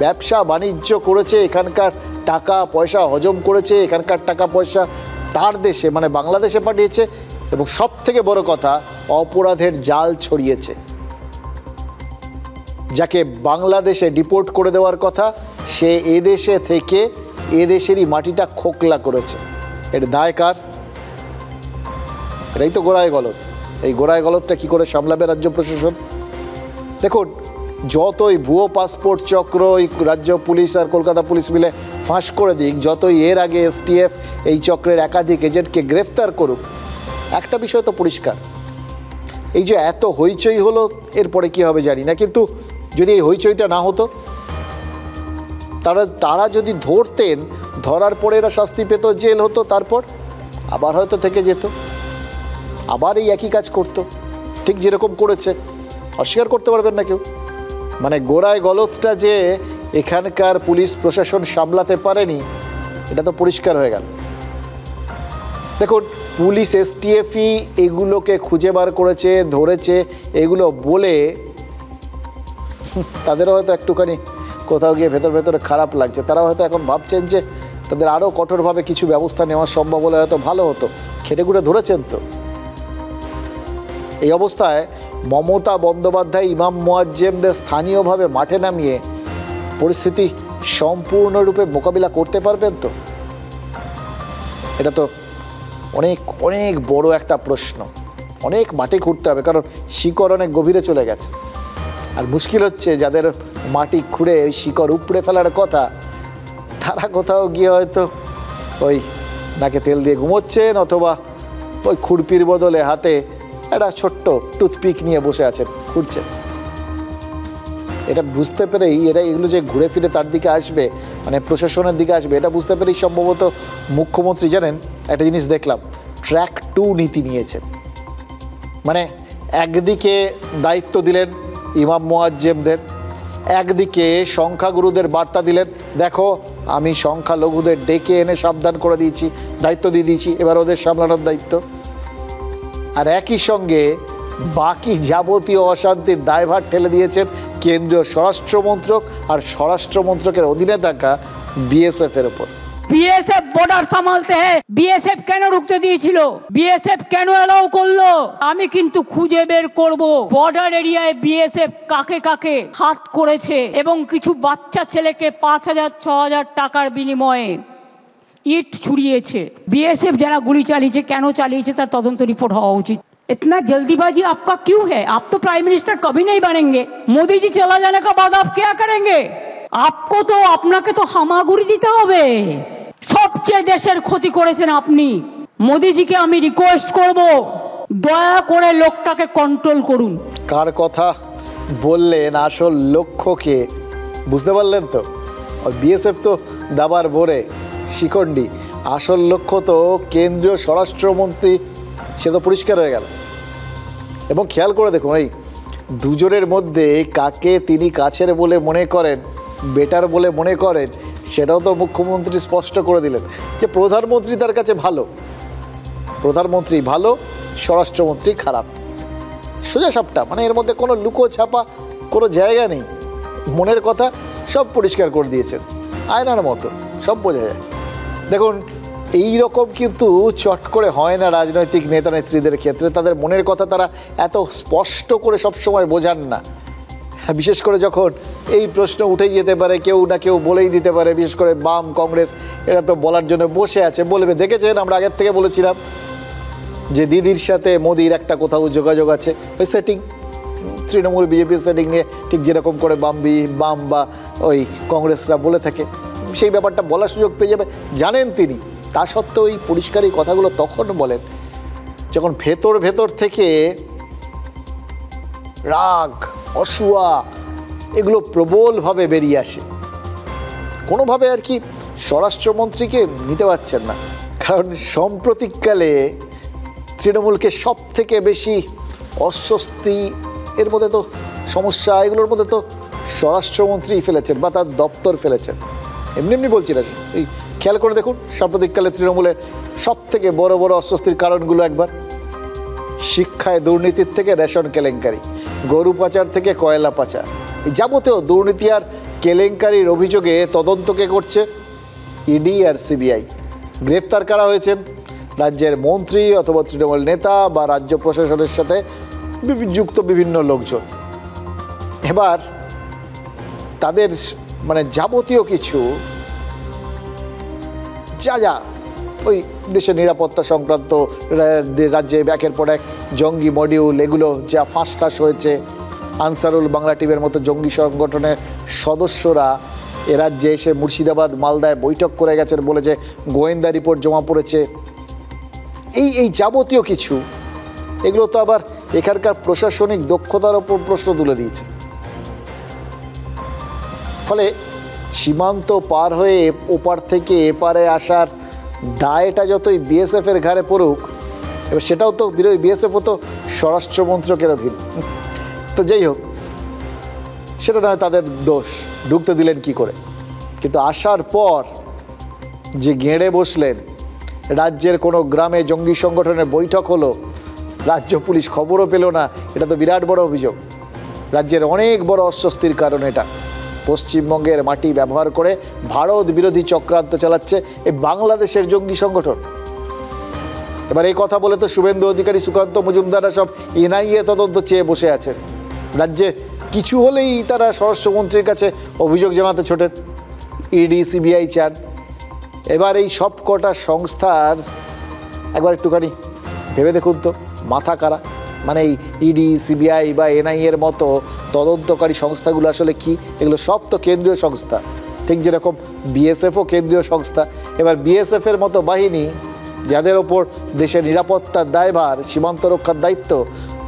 ব্যবসা বাণিজ্য করেছে, এখানকার টাকা পয়সা হজম করেছে, এখানকার টাকা পয়সা তার দেশে মানে বাংলাদেশে পাঠিয়েছে, এবং সব থেকে বড় কথা অপরাধের জাল ছড়িয়েছে। যাকে বাংলাদেশে ডিপোর্ট করে দেওয়ার কথা সে এদেশে থেকে এদেশেরই মাটিটা খোকলা করেছে। এর দায় কার? এটাই তো গোড়ায় গলদ। এই গোড়ায় গলদটা কী করে সামলাবে রাজ্য প্রশাসন? দেখুন, যতই ভুয়ো পাসপোর্ট চক্র এই রাজ্য পুলিশ আর কলকাতা পুলিশ মিলে ফাঁস করে দিক, যতই এর আগে STF এই চক্রের একাধিক এজেন্টকে গ্রেফতার করুক, একটা বিষয় তো পরিষ্কার, এই যে এত হইচই হলো, এরপরে কী হবে জানি না, কিন্তু যদি এই হইচইটা না হতো, তারা যদি ধরতেন, ধরার পরে এরা শাস্তি পেত, জেল হতো, তারপর আবার হয়তো থেকে যেত, আবার এই একই কাজ করতো, ঠিক যেরকম করেছে। অস্বীকার করতে পারবেন না কেউ। মানে গোড়ায় গলদটা যে এখানকার পুলিশ প্রশাসন সামলাতে পারেনি, এটা তো পরিষ্কার হয়ে গেল। দেখুন, পুলিশ STFই এগুলোকে খুঁজে বার করেছে, ধরেছে, এগুলো বলে তাদেরও হয়তো একটুখানি কোথাও গিয়ে ভেতরে খারাপ লাগছে। তারা হয়তো এখন ভাবছেন যে তাদের আরও কঠোরভাবে কিছু ব্যবস্থা নেওয়া সম্ভব হলে হয়তো ভালো হতো। খেটেখুটে ধরেছেন তো। এই অবস্থায় মমতা বন্দ্যোপাধ্যায় ইমাম মোয়াজ্জেমদের স্থানীয়ভাবে মাঠে নামিয়ে পরিস্থিতি সম্পূর্ণরূপে মোকাবিলা করতে পারবেন তো? এটা তো অনেক অনেক বড় একটা প্রশ্ন। অনেক মাটি খুঁড়তে হবে, কারণ শিকড় অনেক গভীরে চলে গেছে। আর মুশকিল হচ্ছে যাদের মাটি খুঁড়ে ওই শিকড় উপড়ে ফেলার কথা, তারা কোথাও গিয়ে হয়তো ওই নাকে তেল দিয়ে ঘুমোচ্ছেন, অথবা ওই খুরপির বদলে হাতে একটা ছোট্ট টুথপিক নিয়ে বসে আছেন, খুঁড়ছেন। এটা বুঝতে পেরেই এগুলো যে ঘুরে ফিরে তার দিকে আসবে, মানে প্রশাসনের দিকে আসবে, এটা বুঝতে পেরেই সম্ভবত মুখ্যমন্ত্রী জানেন একটা জিনিস দেখলাম, ট্র্যাক 2 নীতি নিয়েছেন। মানে একদিকে দায়িত্ব দিলেন ইমাম মোয়াজ্জেমদের, একদিকে সংখ্যাগুরুদের বার্তা দিলেন, দেখো আমি সংখ্যালঘুদের ডেকে এনে সাবধান করে দিয়েছি, দায়িত্ব দিয়ে দিয়েছি, এবার ওদের সামলানোর দায়িত্ব। আর একই সঙ্গে বাকি যাবতীয় অশান্তির দায়ভার ঠেলে দিয়েছেন কেন্দ্রীয় স্বরাষ্ট্রমন্ত্রক আর স্বরাষ্ট্রমন্ত্রকের অধীনে থাকা BSF এর উপর। BSF বর্ডার সামালতে হ্যাঁ, BSF কেন রুখতে দিয়েছিল, BSF কেন এলাও করলো, আমি কিন্তু খুঁজে বের করব বর্ডার এরিয়ায় BSF কাকে কাকে হাত করেছে, এবং কিছু বাচ্চা ছেলেকে 5,000-6,000 টাকার বিনিময়ে ইট ছুড়িয়েছে। BSF যারা গুলি চালিয়েছে, কেন চালিয়েছে তার তদন্ত রিপোর্ট হওয়া উচিত। इतना जल्दीबाजी आपका क्यों है? आप तो प्राइम मिनिस्टर कभी नहीं बनेंगे। मोदी जी चला जाने के बाद आप क्या करेंगे? आपको तो আপনাকে তো হামাগুড়ি দিতে হবে। সবচেয়ে দেশের ক্ষতি করেছেন আপনি। মোদিজিকে আমি রিকোয়েস্ট করব, দয়া করে লোকটাকে কন্ট্রোল করুন। কার কথা বললেন, আসল লক্ষ্যকে বুঝতে পারলেন তো? BSF তো দাবার ভরে শিখণ্ডী, আসল লক্ষ্য তো কেন্দ্রীয় স্বরাষ্ট্রমন্ত্রী, সে তো পরিষ্কার হয়ে গেল। এবং খেয়াল করে দেখুন, এই দুজনের মধ্যে কাকে তিনি কাছের বলে মনে করেন, বেটার বলে মনে করেন, সেটাও তো মুখ্যমন্ত্রী স্পষ্ট করে দিলেন যে প্রধানমন্ত্রী তার কাছে ভালো, প্রধানমন্ত্রী ভালো, স্বরাষ্ট্রমন্ত্রী খারাপ। সোজা সাপটা, মানে এর মধ্যে কোনো লুকো ছাপা কোনো জায়গা নেই। মনের কথা সব পরিষ্কার করে দিয়েছেন, আয়নার মতো সব বোঝা যায়। দেখুন, এই রকম কিন্তু চট করে হয় না রাজনৈতিক নেতা নেত্রীদের ক্ষেত্রে। তাদের মনের কথা তারা এত স্পষ্ট করে সবসময় বোঝান না, বিশেষ করে যখন এই প্রশ্ন উঠেই যেতে পারে, কেউ না কেউ বলেই দিতে পারে। বিশেষ করে বাম, কংগ্রেস, এরা তো বলার জন্য বসে আছে, বলবে। দেখেছেন, আমরা আগের থেকে বলেছিলাম যে দিদির সাথে মোদির একটা কোথাও যোগাযোগ আছে, ওই সেটিং, তৃণমূল বিজেপির সেটিং নিয়ে, ঠিক যেরকম করে বাম বা ওই কংগ্রেসরা বলে থাকে, সেই ব্যাপারটা বলার সুযোগ পেয়ে যাবে, জানেন তিনি। তা সত্ত্বেও এই পরিষ্কার এই কথাগুলো তখন বলেন যখন ভেতর থেকে রাগ, অসূয়া এগুলো প্রবলভাবে বেরিয়ে আসে। কোনোভাবে আর কি স্বরাষ্ট্রমন্ত্রীকে নিতে পারছেন না। কারণ সাম্প্রতিককালে তৃণমূলকে সব থেকে বেশি অস্বস্তি, এর মধ্যে তো সমস্যা, এগুলোর মধ্যে তো স্বরাষ্ট্রমন্ত্রী ফেলেছেন বা তার দপ্তর ফেলেছেন। এমনি বলছি না, এই খেয়াল করে দেখুন সাম্প্রতিককালে তৃণমূলের সব থেকে বড় বড় অস্বস্তির কারণগুলো একবার। শিক্ষায় দুর্নীতির থেকে রেশন কেলেঙ্কারি, গরু পাচার থেকে কয়লা পাচার, এই যাবতীয় দুর্নীতি আর কেলেঙ্কারির অভিযোগে তদন্ত কে করছে? ইডি আর সিবিআই। গ্রেফতার করা হয়েছেন রাজ্যের মন্ত্রী অথবা তৃণমূল নেতা বা রাজ্য প্রশাসনের সাথে যুক্ত বিভিন্ন লোকজন। এবার তাদের মানে যাবতীয় কিছু যা ওই দেশের নিরাপত্তা সংক্রান্ত, রাজ্যে একের পর এক জঙ্গি মডিউল, এগুলো যা ফাঁস হয়েছে, আনসারুল বাংলা টিমের মতো জঙ্গি সংগঠনের সদস্যরা এ রাজ্যে এসে মুর্শিদাবাদ মালদায় বৈঠক করে গেছেন বলে যে গোয়েন্দা রিপোর্ট জমা পড়েছে, এই যাবতীয় কিছু, এগুলো তো আবার এখানকার প্রশাসনিক দক্ষতার ওপর প্রশ্ন তুলে দিয়েছে। ফলে সীমান্ত পার হয়ে ওপার থেকে এপারে আসার দায়টা যতই বিএসএফের ঘাড়ে পড়ুক, এবার সেটাও তো বিএসএফও তো স্বরাষ্ট্র মন্ত্রকের অধীন। তো যাই হোক, সেটা নয় তাদের দোষ, ঢুকতে দিলেন কি করে। কিন্তু আসার পর যে গেঁড়ে বসলেন, রাজ্যের কোনো গ্রামে জঙ্গি সংগঠনের বৈঠক হলো, রাজ্য পুলিশ খবরও পেল না, এটা তো বিরাট বড় অভিযোগ। রাজ্যের অনেক বড় অস্বস্তির কারণ এটা। পশ্চিমবঙ্গের মাটি ব্যবহার করে ভারত বিরোধী চক্রান্ত চালাচ্ছে এই বাংলাদেশের জঙ্গি সংগঠন। এবার এই কথা বলে তো শুভেন্দু অধিকারী, সুকান্ত মজুমদাররা সব এনআইএ তদন্ত চেয়ে বসে আছেন। রাজ্যে কিছু হলেই তারা স্বরাষ্ট্রমন্ত্রীর কাছে অভিযোগ জানাতে ছোটেন, ইডি সিবিআই চান। এবার এই সব কটা সংস্থার একবার একটুখানি ভেবে দেখুন তো মাথা কারা। মানে এই ইডি সিবিআই বা এনআইএর মতো তদন্তকারী সংস্থাগুলো আসলে কি? এগুলো সব তো কেন্দ্রীয় সংস্থা, ঠিক যেরকম বিএসএফও কেন্দ্রীয় সংস্থা। এবার বিএসএফের মতো বাহিনী যাদের ওপর দেশের নিরাপত্তার দায়ভার, সীমান্ত রক্ষার দায়িত্ব,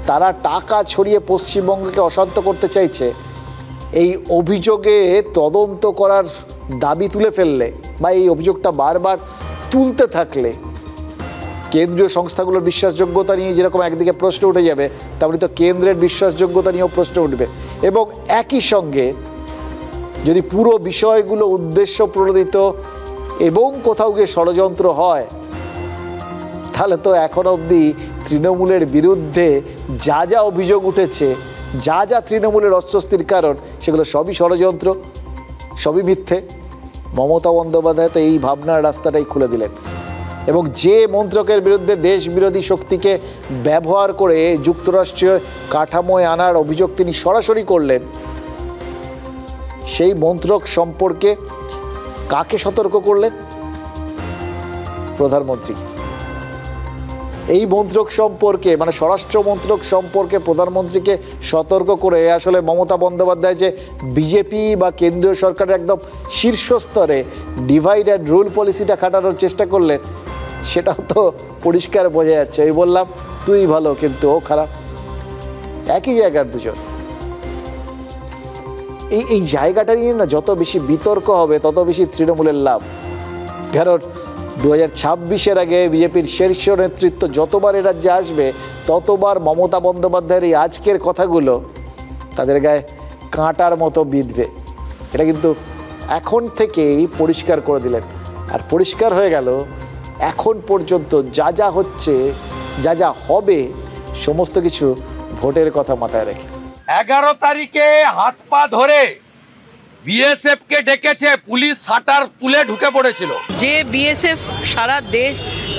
তারা টাকা ছড়িয়ে পশ্চিমবঙ্গকে অশান্ত করতে চাইছে। এই অভিযোগে তদন্ত করার দাবি তুলে ফেললে বা এই অভিযোগটা বারবার তুলতে থাকলে কেন্দ্রীয় সংস্থাগুলোর বিশ্বাসযোগ্যতা নিয়ে যেরকম একদিকে প্রশ্ন উঠে যাবে, তেমনি তো কেন্দ্রের বিশ্বাসযোগ্যতা নিয়েও প্রশ্ন উঠবে। এবং একই সঙ্গে যদি পুরো বিষয়গুলো উদ্দেশ্য প্রণোদিত এবং কোথাও গিয়ে ষড়যন্ত্র হয়, তাহলে তো এখন অবধি তৃণমূলের বিরুদ্ধে যা যা অভিযোগ উঠেছে, যা যা তৃণমূলের অস্বস্তির কারণ, সেগুলো সবই ষড়যন্ত্র, সবই মিথ্যে। মমতা বন্দ্যোপাধ্যায় তো এই ভাবনার রাস্তাটাই খুলে দিলেন। এবং যে মন্ত্রকের বিরুদ্ধে দেশ বিরোধী শক্তিকে ব্যবহার করে যুক্তরাষ্ট্রীয় কাঠামোয় আনার অভিযোগ তিনি সরাসরি করলেন, সেই মন্ত্রক সম্পর্কে কাকে সতর্ক করলেন? প্রধানমন্ত্রীকে। এই মন্ত্রক সম্পর্কে, মানে স্বরাষ্ট্র মন্ত্রক সম্পর্কে প্রধানমন্ত্রীকে সতর্ক করে আসলে মমতা বন্দ্যোপাধ্যায় যে বিজেপি বা কেন্দ্রীয় সরকারের একদম শীর্ষস্তরে ডিভাইড অ্যান্ড রুল পলিসিটা খাটানোর চেষ্টা করলেন, সেটাও তো পরিষ্কার বোঝা যাচ্ছে। ওই বললাম তুই ভালো কিন্তু ও খারাপ, একই জায়গার দুজন। এই জায়গাটা নিয়ে না যত বেশি বিতর্ক হবে তত বেশি তৃণমূলের লাভ। কারণ 2026-এর আগে বিজেপির শীর্ষ নেতৃত্ব যতবার এ রাজ্যে আসবে, ততবার মমতা বন্দ্যোপাধ্যায়ের এই আজকের কথাগুলো তাদের গায়ে কাঁটার মতো বিঁধবে। এটা কিন্তু এখন থেকেই পরিষ্কার করে দিলেন। আর পরিষ্কার হয়ে গেল এখন পর্যন্ত যা যা হচ্ছে, যা যা হবে, সমস্ত কিছু ভোটের কথা মাথায় রেখে। 11 তারিখে হাত পা ধরে বিএসএফ কে ডেকেছে, পুলিশ শাটার তুলে ঢুকে পড়েছিল। যে বিএসএফ সারা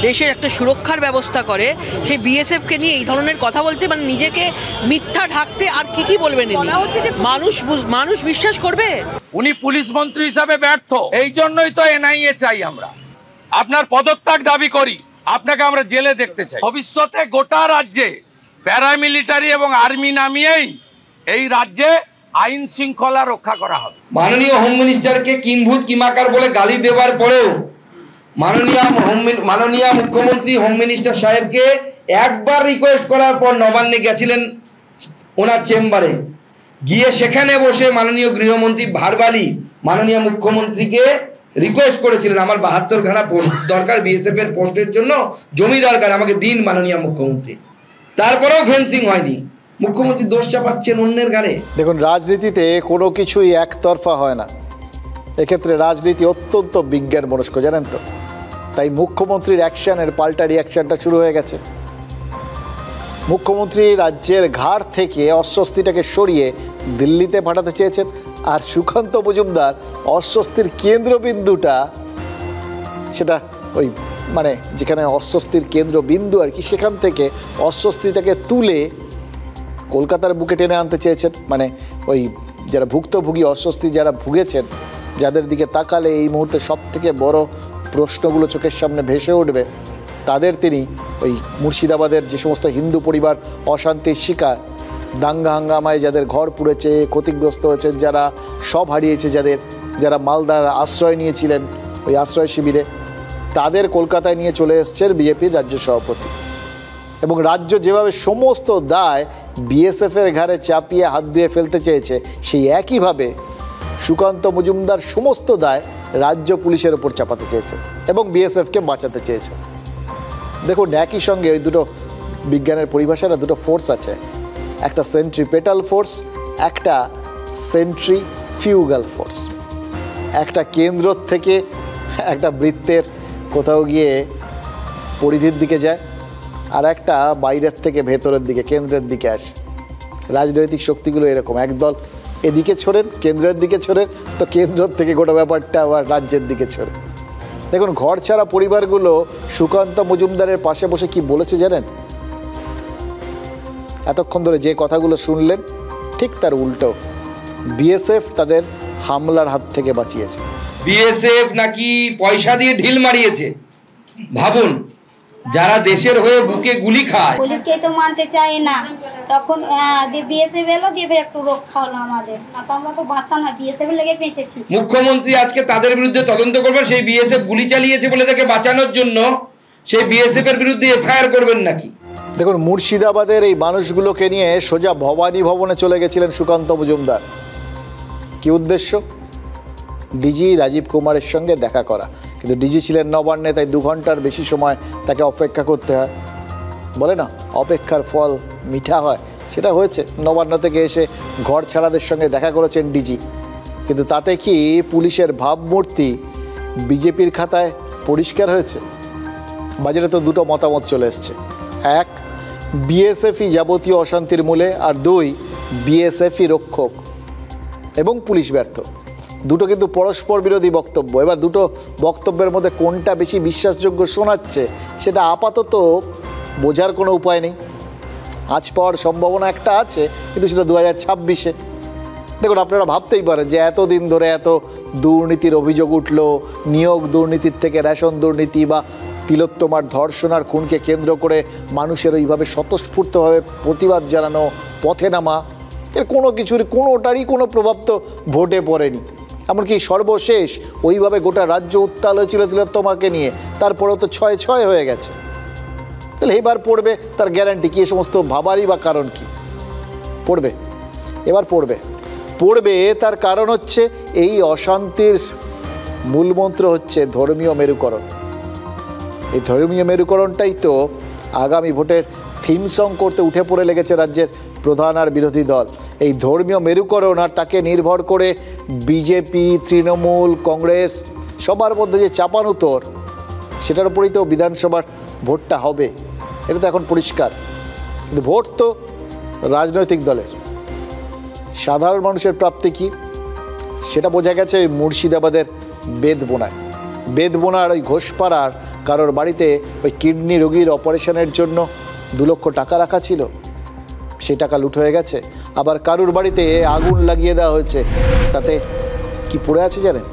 দেশের একটা সুরক্ষার ব্যবস্থা করে, সেই বিএসএফ কে নিয়ে এই ধরনের কথা বলতে, মানে নিজেকে মিথ্যা ঢাকতে আর কি বলবেন? মানুষ বিশ্বাস করবে? উনি পুলিশ মন্ত্রী হিসাবে ব্যর্থ, এই জন্যই তো এনআইএ চাই আমরা। আপনার পদত্যাগ দাবি করি, আপনাকে আমরা জেলে দেখতে চাই। ভবিষ্যতে গোটা রাজ্যে প্যারামিলিটারি এবং আর্মি নামিয়েই এই রাজ্যে আইন শৃঙ্খলা রক্ষা করা হবে। মাননীয় হোম মিনিস্টারকে কিম্ভূত কিমাকার বলে গালি দেওয়ার পরেও মাননীয় মুখ্যমন্ত্রী হোম মিনিস্টার সাহেবকে একবার রিকোয়েস্ট করার পর নবান্নে গেছিলেন ওনার চেম্বারে গিয়ে সেখানে বসে মাননীয় গৃহমন্ত্রী ভার্বালি মাননীয় মুখ্যমন্ত্রীকে রিকোয়েস্ট করেছিলেন, আমার 72 খানা পোস্ট দরকার, বিএসএফ এর পোস্টের জন্য জমি দরকার, আমাকে দিন মাননীয় মুখ্যমন্ত্রী। তারপরেও ফেন্সিং হয়নি। মুখ্যমন্ত্রী দোষ চাপাচ্ছেন অন্যের ঘাড়ে। দেখুন, রাজনীতিতে কোনো কিছুই একতরফা হয় না। এক্ষেত্রে রাজনীতি অত্যন্ত বিজ্ঞান মনস্ক, জানেন তো। তাই মুখ্যমন্ত্রীর অ্যাকশনের পাল্টা রিয়াকশনটা শুরু হয়ে গেছে। মুখ্যমন্ত্রী রাজ্যের ঘাড় থেকে অস্বস্তিটাকে সরিয়ে দিল্লিতে পাঠাতে চেয়েছেন, আর সুকান্ত মজুমদার অস্বস্তির কেন্দ্রবিন্দুটা, সেটা ওই মানে যেখানে অস্বস্তির কেন্দ্রবিন্দু আর কি, সেখান থেকে অস্বস্তিটাকে তুলে কলকাতার বুকে টেনে আনতে চেয়েছেন। মানে ওই যারা ভুক্তভোগী, অস্বস্তি যারা ভুগেছেন, যাদের দিকে তাকালে এই মুহূর্তে সব থেকে বড় প্রশ্নগুলো চোখের সামনে ভেসে উঠবে, তাদের তিনি ওই মুর্শিদাবাদের যে সমস্ত হিন্দু পরিবার অশান্তির শিকার, দাঙ্গা হাঙ্গামায় যাদের ঘর পুড়েছে, ক্ষতিগ্রস্ত হয়েছেন, যারা সব হারিয়েছে, যারা মালদার আশ্রয় নিয়েছিলেন ওই আশ্রয় শিবিরে, তাদের কলকাতায় নিয়ে চলে এসছেন বিজেপির রাজ্য সভাপতি। এবং রাজ্য যেভাবে সমস্ত দায় বিএসএফের ঘাড়ে চাপিয়ে হাত দিয়ে ফেলতে চেয়েছে, সেই একইভাবে সুকান্ত মজুমদার সমস্ত দায় রাজ্য পুলিশের ওপর চাপাতে চেয়েছে এবং বিএসএফকে বাঁচাতে চেয়েছে। দেখুন, একই সঙ্গে ওই দুটো বিজ্ঞানের পরিভাষাটা, দুটো ফোর্স আছে, একটা সেন্ট্রিপেটাল ফোর্স, একটা সেন্ট্রিফিউগাল ফোর্স। একটা কেন্দ্র থেকে একটা বৃত্তের কোথাও গিয়ে পরিধির দিকে যায়, আর একটা বাইরের থেকে ভেতরের দিকে কেন্দ্রের দিকে আসে। রাজনৈতিক শক্তিগুলো এরকম, একদল এদিকে ছোড়েন, কেন্দ্রের দিকে ছোড়েন, তো কেন্দ্র থেকে গোটা ব্যাপারটা আবার রাজ্যের দিকে ছোড়ে। দেখুন, ঘর ছাড়া পরিবারগুলো সুকান্ত মজুমদারের পাশে বসে কি বলেছে জানেন? এতক্ষণ ধরে যে কথাগুলো শুনলেন, ঠিক তার উল্টো। বিএসএফ তাদের হামলার হাত থেকে বাঁচিয়েছে। বিএসএফ নাকি পয়সা দিয়ে ঢিল মারিয়েছে। ভাবুন, যারা দেশের হয়ে বুকে গুলি খায়, পুলিশকে তো মানতে চায় না, তখন বিএসএফ এলো, দিয়ে একটু রক্ষা হলো আমাদের। আমরা তো বাঁচতাম না, বিএসএফ লেগে বেঁচেছি। মুখ্যমন্ত্রী আজকে তাদের বিরুদ্ধে তদন্ত করবেন, সেই বিএসএফ গুলি চালিয়েছে বলে তাকে বাঁচানোর জন্য সেই বিএসএফ এর বিরুদ্ধে এফআইআর করবেন নাকি? দেখুন, মুর্শিদাবাদের এই মানুষগুলোকে নিয়ে সোজা ভবানী ভবনে চলে গেছিলেন সুকান্ত মজুমদার। কি উদ্দেশ্য? ডিজি রাজীব কুমারের সঙ্গে দেখা করা। কিন্তু ডিজি ছিলেন নবান্নে, তাই 2 ঘন্টার বেশি সময় তাকে অপেক্ষা করতে হয়। বলে না, অপেক্ষার ফল মিঠা হয়, সেটা হয়েছে। নবান্ন থেকে এসে ঘর ছাড়াদের সঙ্গে দেখা করেছেন ডিজি, কিন্তু তাতে কি পুলিশের ভাবমূর্তি বিজেপির খাতায় পরিষ্কার হয়েছে? বাজারে তো দুটো মতামত চলে এসছে। 1, বিএসএফই যাবতীয় অশান্তির মূলে, আর 2, বিএসএফই রক্ষক এবং পুলিশ ব্যর্থ। দুটো কিন্তু পরস্পর বিরোধী বক্তব্য। এবার দুটো বক্তব্যের মধ্যে কোনটা বেশি বিশ্বাসযোগ্য শোনাচ্ছে সেটা আপাতত বোঝার কোনো উপায় নেই। আজ পাওয়ার সম্ভাবনা একটা আছে, কিন্তু সেটা 2026-এ। দেখুন, আপনারা ভাবতেই পারেন যে এতদিন ধরে এত দুর্নীতির অভিযোগ উঠল, নিয়োগ দুর্নীতির থেকে রেশন দুর্নীতি বা তিলোত্তমার ধর্ষণ আর খুনকে কেন্দ্র করে মানুষের ওইভাবে স্বতঃস্ফূর্তভাবে প্রতিবাদ জানানো, পথে নামা, এর কোনোটারই কোনো প্রভাব তো ভোটে পড়েনি। এমনকি সর্বশেষ ওইভাবে গোটা রাজ্য উত্তাল হয়েছিল তিলোত্তমাকে নিয়ে, তারপরেও তো 6-6 হয়ে গেছে। তাহলে এবার পড়বে তার গ্যারান্টি কি? এ সমস্ত ভাবারই বা কারণ কি? পড়বে, এবার পড়বে তার কারণ হচ্ছে এই অশান্তির মূলমন্ত্র হচ্ছে ধর্মীয় মেরুকরণ। এই ধর্মীয় মেরুকরণটাই তো আগামী ভোটের থিম সং করতে উঠে পড়ে লেগেছে রাজ্যের প্রধান আর বিরোধী দল। এই ধর্মীয় মেরুকরণ আর তাকে নির্ভর করে বিজেপি, তৃণমূল, কংগ্রেস সবার মধ্যে যে চাপানুতর, সেটার উপরেই তো বিধানসভার ভোটটা হবে, এটা তো এখন পরিষ্কার। কিন্তু ভোট তো রাজনৈতিক দলের, সাধারণ মানুষের প্রাপ্তি কী সেটা বোঝা গেছে ওই মুর্শিদাবাদের বেদবোনার ওই ঘোষপাড়ার কারোর বাড়িতে ওই কিডনি রোগীর অপারেশনের জন্য 2 লক্ষ টাকা রাখা ছিল, সেই টাকা লুট হয়ে গেছে। আবার কারুর বাড়িতে আগুন লাগিয়ে দেওয়া হয়েছে, তাতে কি পড়ে আছে জানেন?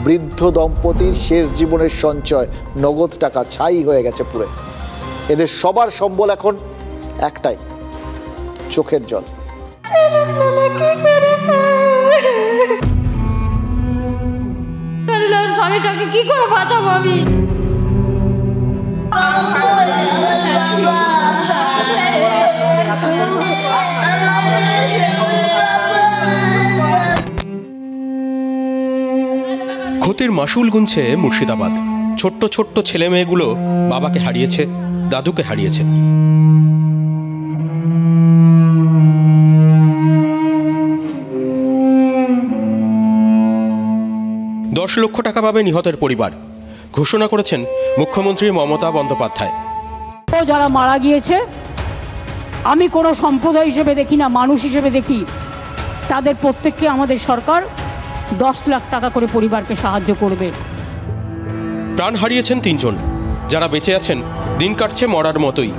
বৃদ্ধ দম্পতির শেষ জীবনের সঞ্চয়, নগদ টাকা ছাই হয়ে গেছে পুরে। এদের সবার সম্বল এখন একটাই, চোখের জল। স্বামীটাকে কি করে বাঁচাবো আমি? ক্ষতির মাসুল গুনছে মুর্শিদাবাদ। ছোট্ট ছোট্ট ছেলে মেয়েগুলো বাবাকে হারিয়েছে, দাদুকে হারিয়েছে। $10 লক্ষ টাকা পাবে নিহতের পরিবার, ঘোষণা করেছেন মুখ্যমন্ত্রী মমতা বন্দ্যোপাধ্যায়। যারা মারা গিয়েছে আমি কোনো সম্প্রদায় হিসেবে দেখি না, মানুষ হিসেবে দেখি। তাদের প্রত্যেককে আমাদের সরকার 10 লাখ টাকা করে পরিবারকে সাহায্য করবে। প্রাণ হারিয়েছেন 3 জন, যারা বেঁচে আছেন দিন কাটছে মরার মতোই।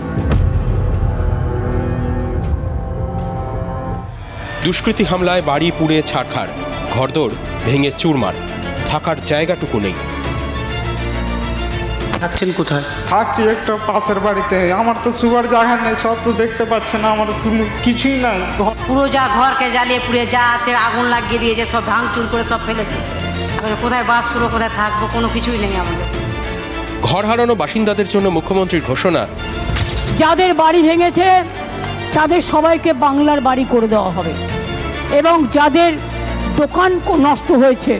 দুষ্কৃতী হামলায় বাড়ি পুড়ে ছাড়খাড়, ঘরদোর ভেঙে চুরমার, থাকার জায়গাটুকু নেই। থাকছেন কোথায়? থাকছি একটা পাশের বাড়িতে। আমার তো সুগার জায়গা নেই, সব তো দেখতে পাচ্ছেন, আমার কোনো কিছুই নাই। পুরো যা ঘরকে জ্বালিয়ে পুড়ে যা আছে আগুন লাগিয়ে দিয়েছে, সব ভাঙচুর করে সব ফেলে দিয়েছে। কোথায় বাস করবো, কোথায় থাকবো, কোনো কিছুই নেই আমাদের। ঘর হারানো বাসিন্দাদের জন্য মুখ্যমন্ত্রীর ঘোষণা, যাদের বাড়ি ভেঙেছে তাদের সবাইকে বাংলার বাড়ি করে দেওয়া হবে, এবং যাদের দোকান নষ্ট হয়েছে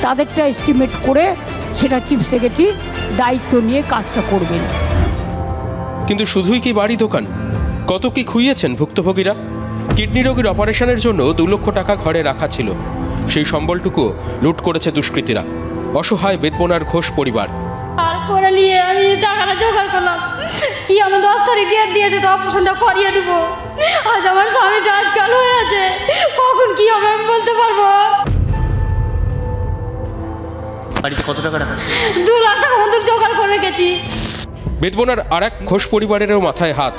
তাদেরটা এস্টিমেট করে সেটা চিফ সেক্রেটারি দায়িত্ব নিয়ে কাজটা করবেন। কিন্তু শুধুই কি বাড়ি দোকান, কত কি খুইয়েছেন ভুক্তভোগীরা। কিডনি রোগীর অপারেশনের জন্য 2 লক্ষ টাকা ঘরে রাখা ছিল, সেই সম্বলটুকু লুট করেছে দুষ্কৃতীরা। অসহায় বেদবোনার ঘোষ পরিবার। তারপরে নিয়ে আমি টাকাটা জোগাড় করলাম, কি আমি 10 তারিখ ডেট দিয়েছে তো অপারেশনটা করিয়ে দিব। আজ আমার স্বামীটা আজকাল হয়ে আছে, কখন কি হবে আমি বলতে পারবো। বাড়িতে কত টাকা রাখা? 2 লাখ টাকা মতো জোগাড় করে রেখেছি। বেদবোনার আরেক ঘোষ পরিবারেরও মাথায় হাত।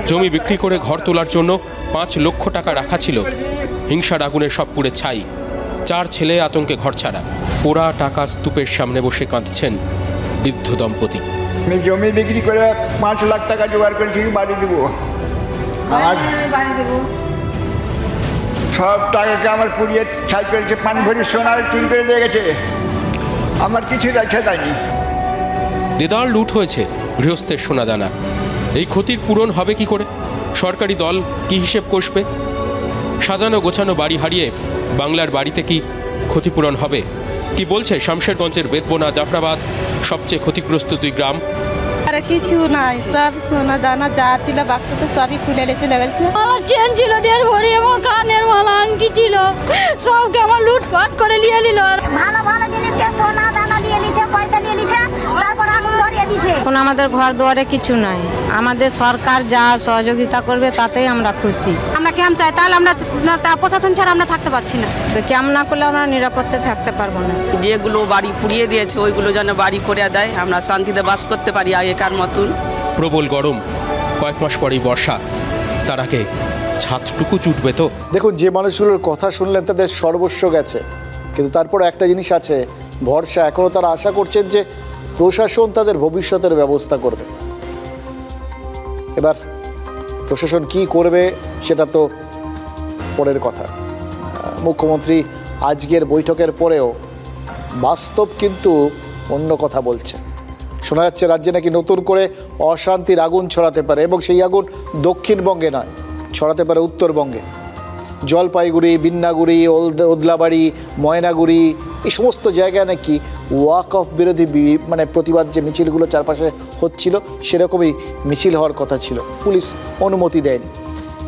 জমি বিক্রি করে ঘর তোলার জন্য 5 লক্ষ টাকা রাখা ছিল, হিংসার আগুনে সব পুড়ে ছাই। 4 ছেলে আতঙ্কে ঘর ছাড়া। পোড়া টাকা স্তূপের সামনে বসে কাঁদছেন বৃদ্ধ দম্পতি। আমি জমি বিক্রি করে 5 লাখ টাকা জোগাড় করেছি, বাড়ি দেবো। আমার সব টাকাকে আমার পুড়িয়ে ছাই করেছে, 5 ভরি সোনার চুরি করে দিয়ে গেছে, আমার কিছু রেখে দেয়নি। দেদার লুট হয়েছে গৃহস্থের সোনাদানা। এই ক্ষতির পূরণ হবে কি করে? সরকারি দল কি হিসেব কষবে? সাজানো গোছানো বাড়ি হারিয়ে বাংলার বাড়িতে কি ক্ষতিপূরণ হবে? কি বলছে শামশেরগঞ্জের বেদবোনা জাফরাবাদ, সবচেয়ে ক্ষতিগ্রস্ত 2 গ্রাম। আর কিছু নাই, সব সোনা দানা যা ছিল বাক্সতে সবই খুলে চলে গেছে। আমার চেন ছিল 1.5 ভরি, আমার কানের মালা আংটি ছিল, সবকে আমার লুটপাট করে নিয়ে নিল। ভালো ভালো জিনিসকে সোনা দানা নিয়ে নিছে, পয়সা নিয়ে নিছে, তারপর আগুন ধরিয়ে দিয়েছে। এখন আমাদের ঘর দুয়ারে কিছু নাই, আমাদের সরকার যা সহযোগিতা করবে তাতেই আমরা খুশি। আমরা ক্যাম্প চাই, তাহলে আমরা প্রশাসন ছাড়া আমরা থাকতে পারছি না। ক্যাম্প না করলে আমরা নিরাপত্তা থাকতে পারবো না। যেগুলো বাড়ি পুড়িয়ে দিয়েছে ওইগুলো যেন বাড়ি করে দেয়, আমরা শান্তিতে বাস করতে পারি আগেকার মতন। প্রবল গরম, কয়েক মাস পরেই বর্ষা, তার আগে ছাদটুকু চুটবে তো। দেখুন, যে মানুষগুলোর কথা শুনলেন তাদের সর্বস্ব গেছে, কিন্তু তারপর একটা জিনিস আছে, ভরসা। এখনও তারা আশা করছেন যে প্রশাসন তাদের ভবিষ্যতের ব্যবস্থা করবে। এবার প্রশাসন কি করবে সেটা তো পরের কথা। মুখ্যমন্ত্রী আজকের বৈঠকের পরেও বাস্তব কিন্তু অন্য কথা বলছে। শোনা যাচ্ছে রাজ্যে নাকি নতুন করে অশান্তির আগুন ছড়াতে পারে, এবং সেই আগুন দক্ষিণবঙ্গে নয়, ছড়াতে পারে উত্তরবঙ্গে। জলপাইগুড়ি, বিন্নাগুড়ি, ওদলাবাড়ি, ময়নাগুড়ি, এই সমস্ত জায়গায় নাকি ওয়াক অফ বিরোধী প্রতিবাদ যে মিছিলগুলো চারপাশে হচ্ছিল সেরকমই মিছিল হওয়ার কথা ছিল, পুলিশ অনুমতি দেয়নি।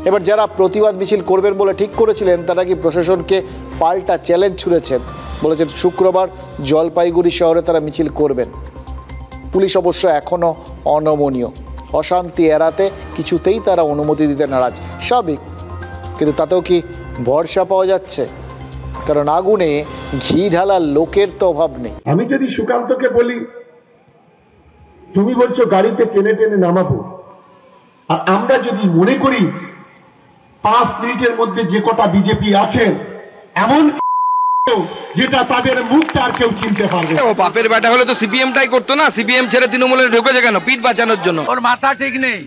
এবার যারা প্রতিবাদ মিছিল করবেন বলে ঠিক করেছিলেন তারা কি প্রশাসনকে পাল্টা চ্যালেঞ্জ ছুড়েছেন, বলেছেন শুক্রবার জলপাইগুড়ি শহরে তারা মিছিল করবেন। পুলিশ অবশ্য এখনও অনমনীয়, অশান্তি এড়াতে কিছুতেই তারা অনুমতি দিতে নারাজ, স্বাভাবিক। কিন্তু তাতেও কি ভরসা পাওয়া যাচ্ছে? কারণ আগুনে ঘি ঢালার লোকের তো অভাব নেই। আমি যদি সুকান্তকে বলি, তুমি বলছো গাড়িতে টেনে টেনে নামাবো, আর আমরা যদি মনে করি 5 মিনিটের মধ্যে যে কটা বিজেপি আছে এমন যেটা তাদের মুখটা আর কেউ চিনতে পারবে। ও বাপের বেটা হলে তো সিপিএমটাই করতো না, সিপিএম ছেড়ে তৃণমূলে ঢুকেছে কেন? পিঠ বাঁচানোর জন্য। ওর মাথা ঠিক নেই,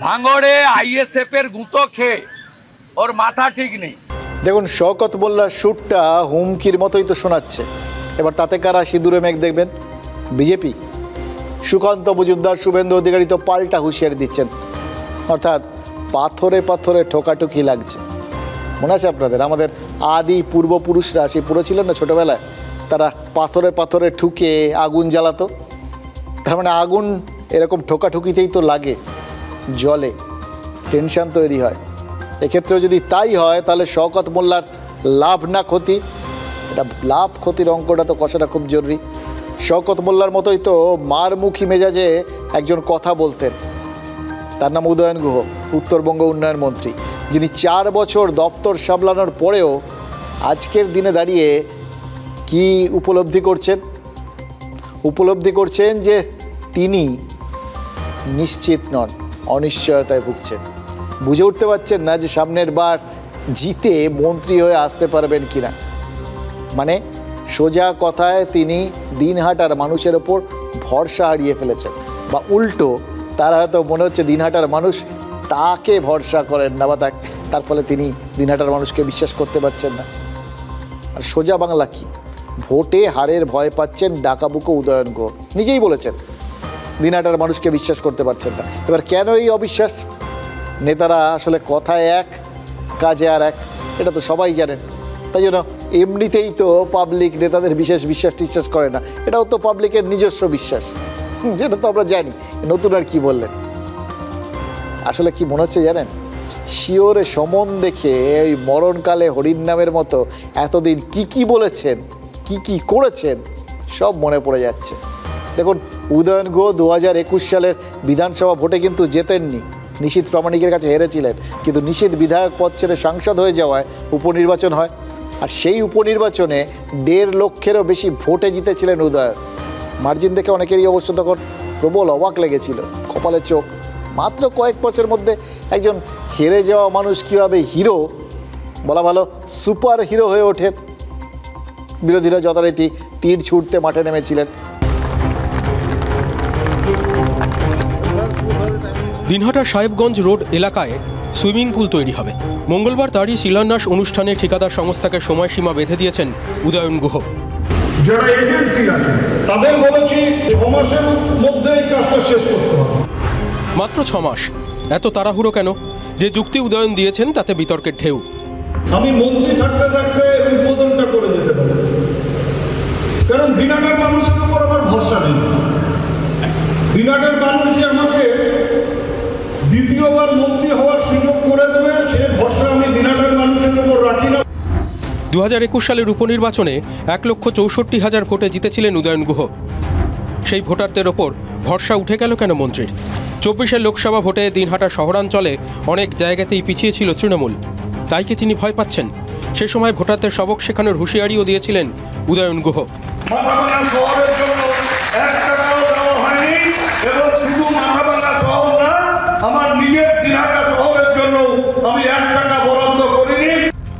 ভাঙড়ে আইএসএফ এর গুঁতো খেয়ে ওর মাথা ঠিক নেই। দেখুন, শওকত মোল্লার সুরটা হুমকির মতোই তো শোনাচ্ছে। এবার তাতে কারা সিঁদুরে মেঘ দেখবেন? বিজেপি। সুকান্ত মজুমদার, শুভেন্দু অধিকারী তো পাল্টা হুঁশিয়ারি দিচ্ছেন, অর্থাৎ পাথরে পাথরে ঠোকাঠুকি লাগছে। মনে আছে আপনাদের, আমাদের আদি পূর্বপুরুষরা সেই পড়েছিলেন না ছোটবেলায়, তারা পাথরে পাথরে ঠুকে আগুন জ্বালাতো। তার মানে আগুন এরকম ঠোকাঠুকিতেই তো লাগে, জলে টেনশন তৈরি হয়। এক্ষেত্রেও যদি তাই হয় তাহলে শওকত মোল্লার লাভ না ক্ষতি, এটা লাভ ক্ষতির অঙ্কটা তো কষাটা খুব জরুরি। শওকত মোল্লার মতোই তো মারমুখী মেজাজে একজন কথা বলতেন, তার নাম উদয়ন গুহ, উত্তরবঙ্গ উন্নয়ন মন্ত্রী, যিনি 4 বছর দফতর সামলানোর পরেও আজকের দিনে দাঁড়িয়ে কি উপলব্ধি করছেন যে তিনি নিশ্চিত নন, অনিশ্চয়তায় ভুগছেন। বুঝে উঠতে পারছেন না যে সামনের বার জিতে মন্ত্রী হয়ে আসতে পারবেন কিনা। মানে সোজা কথায় তিনি দিনহাটার মানুষের ওপর ভরসা হারিয়ে ফেলেছেন, বা উল্টো তার হয়তো মনে হচ্ছে দিনহাটার মানুষ তাকে ভরসা করেন না, বা তার ফলে তিনি দিনহাটার মানুষকে বিশ্বাস করতে পারছেন না। আর সোজা বাংলা কি, ভোটে হারের ভয় পাচ্ছেন ডাকাবুকো উদয়ন গুহ, নিজেই বলেছেন দিনহাটার মানুষকে বিশ্বাস করতে পারছেন না। এবার কেন এই অবিশ্বাস? নেতারা আসলে কথায় এক কাজে আর এক, এটা তো সবাই জানেন। তাই জন্য এমনিতেই তো পাবলিক নেতাদের বিশেষ বিশ্বাস করে না, এটাও তো পাবলিকের নিজস্ব বিশ্বাস, যেটা তো আমরা জানি। নতুন আর কি বললেন? আসলে কি মনে হচ্ছে জানেন, শিওরে সমন দেখে ওই মরণকালে হরিণ নামের মতো এতদিন কি বলেছেন, কি করেছেন সব মনে পড়ে যাচ্ছে। দেখুন, উদয়ন গুহ 2021 সালের বিধানসভা ভোটে কিন্তু জেতেননি, নিশীথ প্রামাণিকের কাছে হেরেছিলেন। কিন্তু নিশীথ বিধায়ক পদ ছেড়ে সাংসদ হয়ে যাওয়ায় উপনির্বাচন হয়, আর সেই উপনির্বাচনে 1.5 লক্ষেরও বেশি ভোটে জিতেছিলেন উদয়ন। মার্জিন দেখে অনেকেরই অবশ্য তখন প্রবল অবাক লেগেছিল, কপালে চোখ। মাত্র কয়েক বছরের মধ্যে একজন হেরে যাওয়া মানুষ কীভাবে হিরো, বলা ভালো সুপার হিরো হয়ে ওঠেন। বিরোধীরা যথারীতি তীর ছুটতে মাঠে নেমেছিলেন। দিনহাটার সাহেবগঞ্জ রোড এলাকায় সুইমিং পুল তৈরি হবে। মঙ্গলবার তারই শিলান্যাস অনুষ্ঠানে ঠিকাদার সংস্থাকে সময়সীমা বেঁধে দিয়েছেন উদয়ন গুহ। যারা এজেন্সি আছে তাদের বলেছি 6 মাসের মধ্যে এই কাজটা শেষ করতে হবে। মাত্র 6 মাস, এত তাড়াহুড়ো কেন? যে যুক্তি উদয়ন দিয়েছেন তাতে বিতর্কের ঢেউ। আমি মন্ত্রী থাকতে থাকতে উদ্বোধনটা করে যেতে পারি, কারণ দিনহাটার মানুষের উপর আমার ভরসা নেই। দিনহাটার মানুষ যে আমাকে দ্বিতীয়বার মন্ত্রী হওয়ার সুযোগ করে দেবে সে ভরসা আমি দিনহাটার মানুষের উপর রাখি না। 2021 সালের উপনির্বাচনে 1,64,000 ভোটে জিতেছিলেন উদয়ন গুহ। সেই ভোটারদের ওপর ভরসা উঠে গেল কেন মন্ত্রীর? 24-এর লোকসভা ভোটে দিনহাটা শহরাঞ্চলে অনেক জায়গাতেই পিছিয়ে ছিল তৃণমূল, তাই কি তিনি ভয় পাচ্ছেন? সে সময় ভোটারদের সবক শেখানোর হুঁশিয়ারিও দিয়েছিলেন উদয়ন গুহ।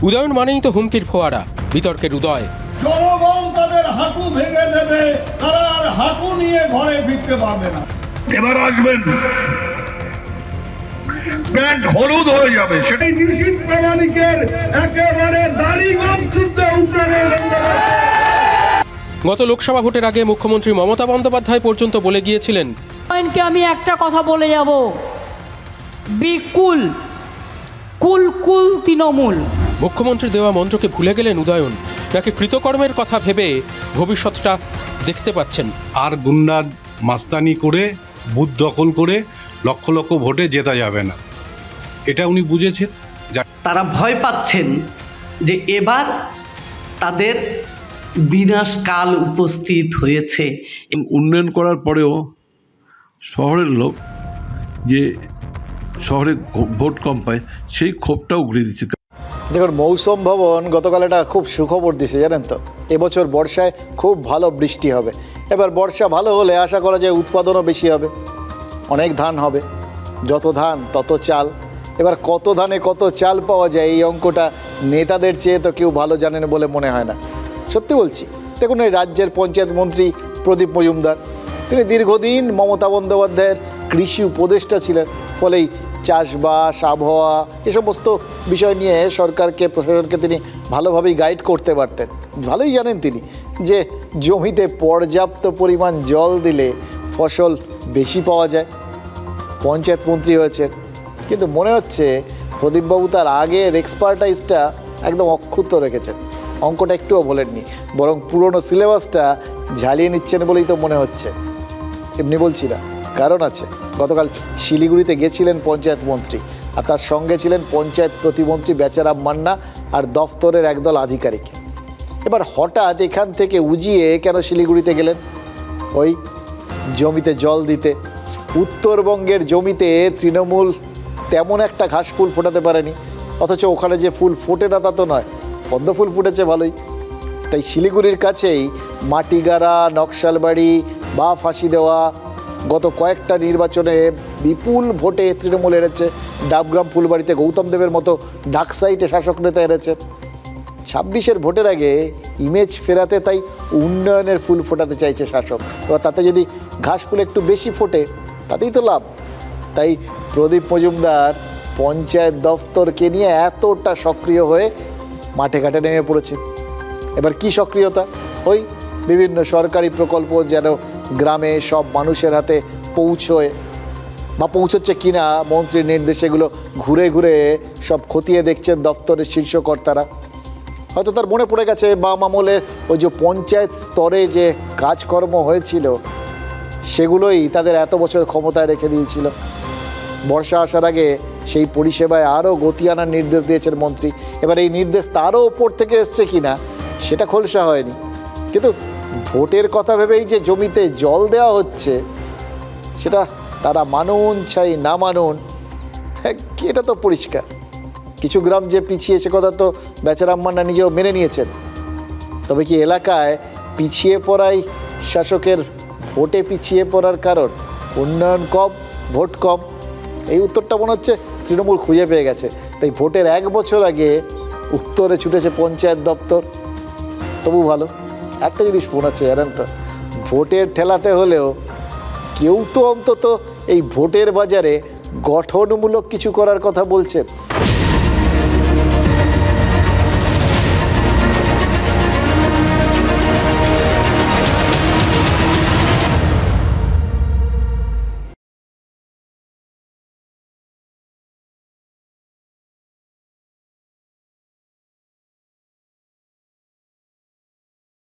উদয়ন মানেই তো হুমকির ফোয়ারা, বিতর্কের উদয়। জনগণ তাদের হাঁটু ভেঙে দেবে, তারা আর হাঁটু নিয়ে ঘরে ফিরতে পারবে না। এবার আসবেন, প্যান্ট হলুদ হয়ে যাবে, সেটাই নিশীথ প্রামাণিকের একেবারে দাড়ি গম শুদ্ধে উপরে। গত লোকসভা ভোটের আগে মুখ্যমন্ত্রী মমতা বন্দ্যোপাধ্যায় পর্যন্ত বলে গিয়েছিলেন, আমি একটা কথা বলে যাব, বি কুল কুল কুল তৃণমূল। মুখ্যমন্ত্রী দেওয়া মন্ত্রকে ভুলে গেলেন উদয়ন, নাকি কৃতকর্মের কথা ভেবে ভবিষ্যৎটা দেখতে পাচ্ছেন? আর গুন্ডার মাস্তানি করে বুথ দখল করে লক্ষ লক্ষ ভোটে জেতা যাবে না, এটা উনি বুঝেছেন। তারা ভয় পাচ্ছেন যে এবার তাদের বিনাশকাল উপস্থিত হয়েছে। উন্নয়ন করার পরেও শহরের লোক যে শহরে ভোট কম পায় সেই ক্ষোভটা উগড়ে দিচ্ছে। দেখুন, মৌসুম ভবন গতকাল একটা খুব সুখবর দিছে জানেন তো, এবছর বর্ষায় খুব ভালো বৃষ্টি হবে। এবার বর্ষা ভালো হলে আশা করা যায় উৎপাদনও বেশি হবে, অনেক ধান হবে, যত ধান তত চাল। এবার কত ধানে কত চাল পাওয়া যায় এই অঙ্কটা নেতাদের চেয়ে তো কেউ ভালো জানেন বলে মনে হয় না, সত্যি বলছি। দেখুন, এই রাজ্যের পঞ্চায়েত মন্ত্রী প্রদীপ মজুমদার, তিনি দীর্ঘদিন মমতা বন্দ্যোপাধ্যায়ের কৃষি উপদেষ্টা ছিলেন, ফলেই চাষবাস, আবহাওয়া এ সমস্ত বিষয় নিয়ে সরকারকে, প্রশাসনকে তিনি ভালোভাবেই গাইড করতে পারতেন। ভালোই জানেন তিনি যে জমিতে পর্যাপ্ত পরিমাণ জল দিলে ফসল বেশি পাওয়া যায়। পঞ্চায়েত মন্ত্রী হয়েছেন, কিন্তু মনে হচ্ছে প্রদীপবাবু তার আগের এক্সপার্টাইজটা একদম অক্ষুণ্ণ রেখেছেন। অঙ্কটা একটুও বলেননি, বরং পুরনো সিলেবাসটা ঝালিয়ে নিচ্ছেন বলেই তো মনে হচ্ছে। এমনি বলছি না, কারণ আছে। গতকাল শিলিগুড়িতে গেছিলেন পঞ্চায়েত মন্ত্রী, আর তার সঙ্গে ছিলেন পঞ্চায়েত প্রতিমন্ত্রী বেচারাম মান্না আর দফতরের একদল আধিকারিক। এবার হঠাৎ এখান থেকে উজিয়ে কেন শিলিগুড়িতে গেলেন? ওই জমিতে জল দিতে। উত্তরবঙ্গের জমিতে তৃণমূল তেমন একটা ঘাস ফুল ফোটাতে পারেনি, অথচ ওখানে যে ফুল ফোটে না তা তো নয়, পদ্ম ফুল ফুটেছে ভালোই। তাই শিলিগুড়ির কাছেই মাটিগাড়া, নকশালবাড়ি বা ফাঁসি দেওয়া গত কয়েকটা নির্বাচনে বিপুল ভোটে তৃণমূল হেরেছে। ডাবগ্রাম ফুলবাড়িতে গৌতম দেবের মতো ডাকসাইটে শাসক নেতা হেরেছে। 26-এর ভোটের আগে ইমেজ ফেরাতে তাই উন্নয়নের ফুল ফোটাতে চাইছে শাসক। এবার তাতে যদি ঘাস ফুল একটু বেশি ফোটে তাতেই তো লাভ। তাই প্রদীপ মজুমদার পঞ্চায়েত দফতরকে নিয়ে এতটা সক্রিয় হয়ে মাঠে ঘাটে নেমে পড়েছে। এবার কি সক্রিয়তা? ওই বিভিন্ন সরকারি প্রকল্প যেন গ্রামে সব মানুষের হাতে পৌঁছয় বা পৌঁছচ্ছে কিনা মন্ত্রীর নির্দেশেগুলো ঘুরে ঘুরে সব খতিয়ে দেখছেন দফতরের শীর্ষকর্তারা। হয়তো তার মনে পড়ে গেছে বাম আমলের ওই যে পঞ্চায়েত স্তরে যে কাজকর্ম হয়েছিল সেগুলোই তাদের এত বছর ক্ষমতায় রেখে দিয়েছিল। বর্ষা আসার আগে সেই পরিষেবায় আরও গতি আনার নির্দেশ দিয়েছেন মন্ত্রী। এবার এই নির্দেশ তারও ওপর থেকে এসছে কিনা সেটা খোলসা হয়নি, কিন্তু ভোটের কথা ভেবেই যে জমিতে জল দেওয়া হচ্ছে সেটা তারা মানুন চাই না মানুন এটা তো পরিষ্কার। কিছু গ্রাম যে পিছিয়ে সে কথা তো বেচারাম মান্না নিজেও মেনে নিয়েছেন। তবে কি এলাকায় পিছিয়ে পড়াই শাসকের ভোটে পিছিয়ে পড়ার কারণ? উন্নয়ন কম, ভোট কম, এই উত্তরটা মনে হচ্ছে তৃণমূল খুঁজে পেয়ে গেছে। তাই ভোটের 1 বছর আগে উত্তরে ছুটেছে পঞ্চায়েত দপ্তর। তবু ভালো একটা জিনিস মনে হচ্ছে জানেন তো, ভোটের ঠেলাতে হলেও কেউ তো অন্তত এই ভোটের বাজারে গঠনমূলক কিছু করার কথা বলছেন।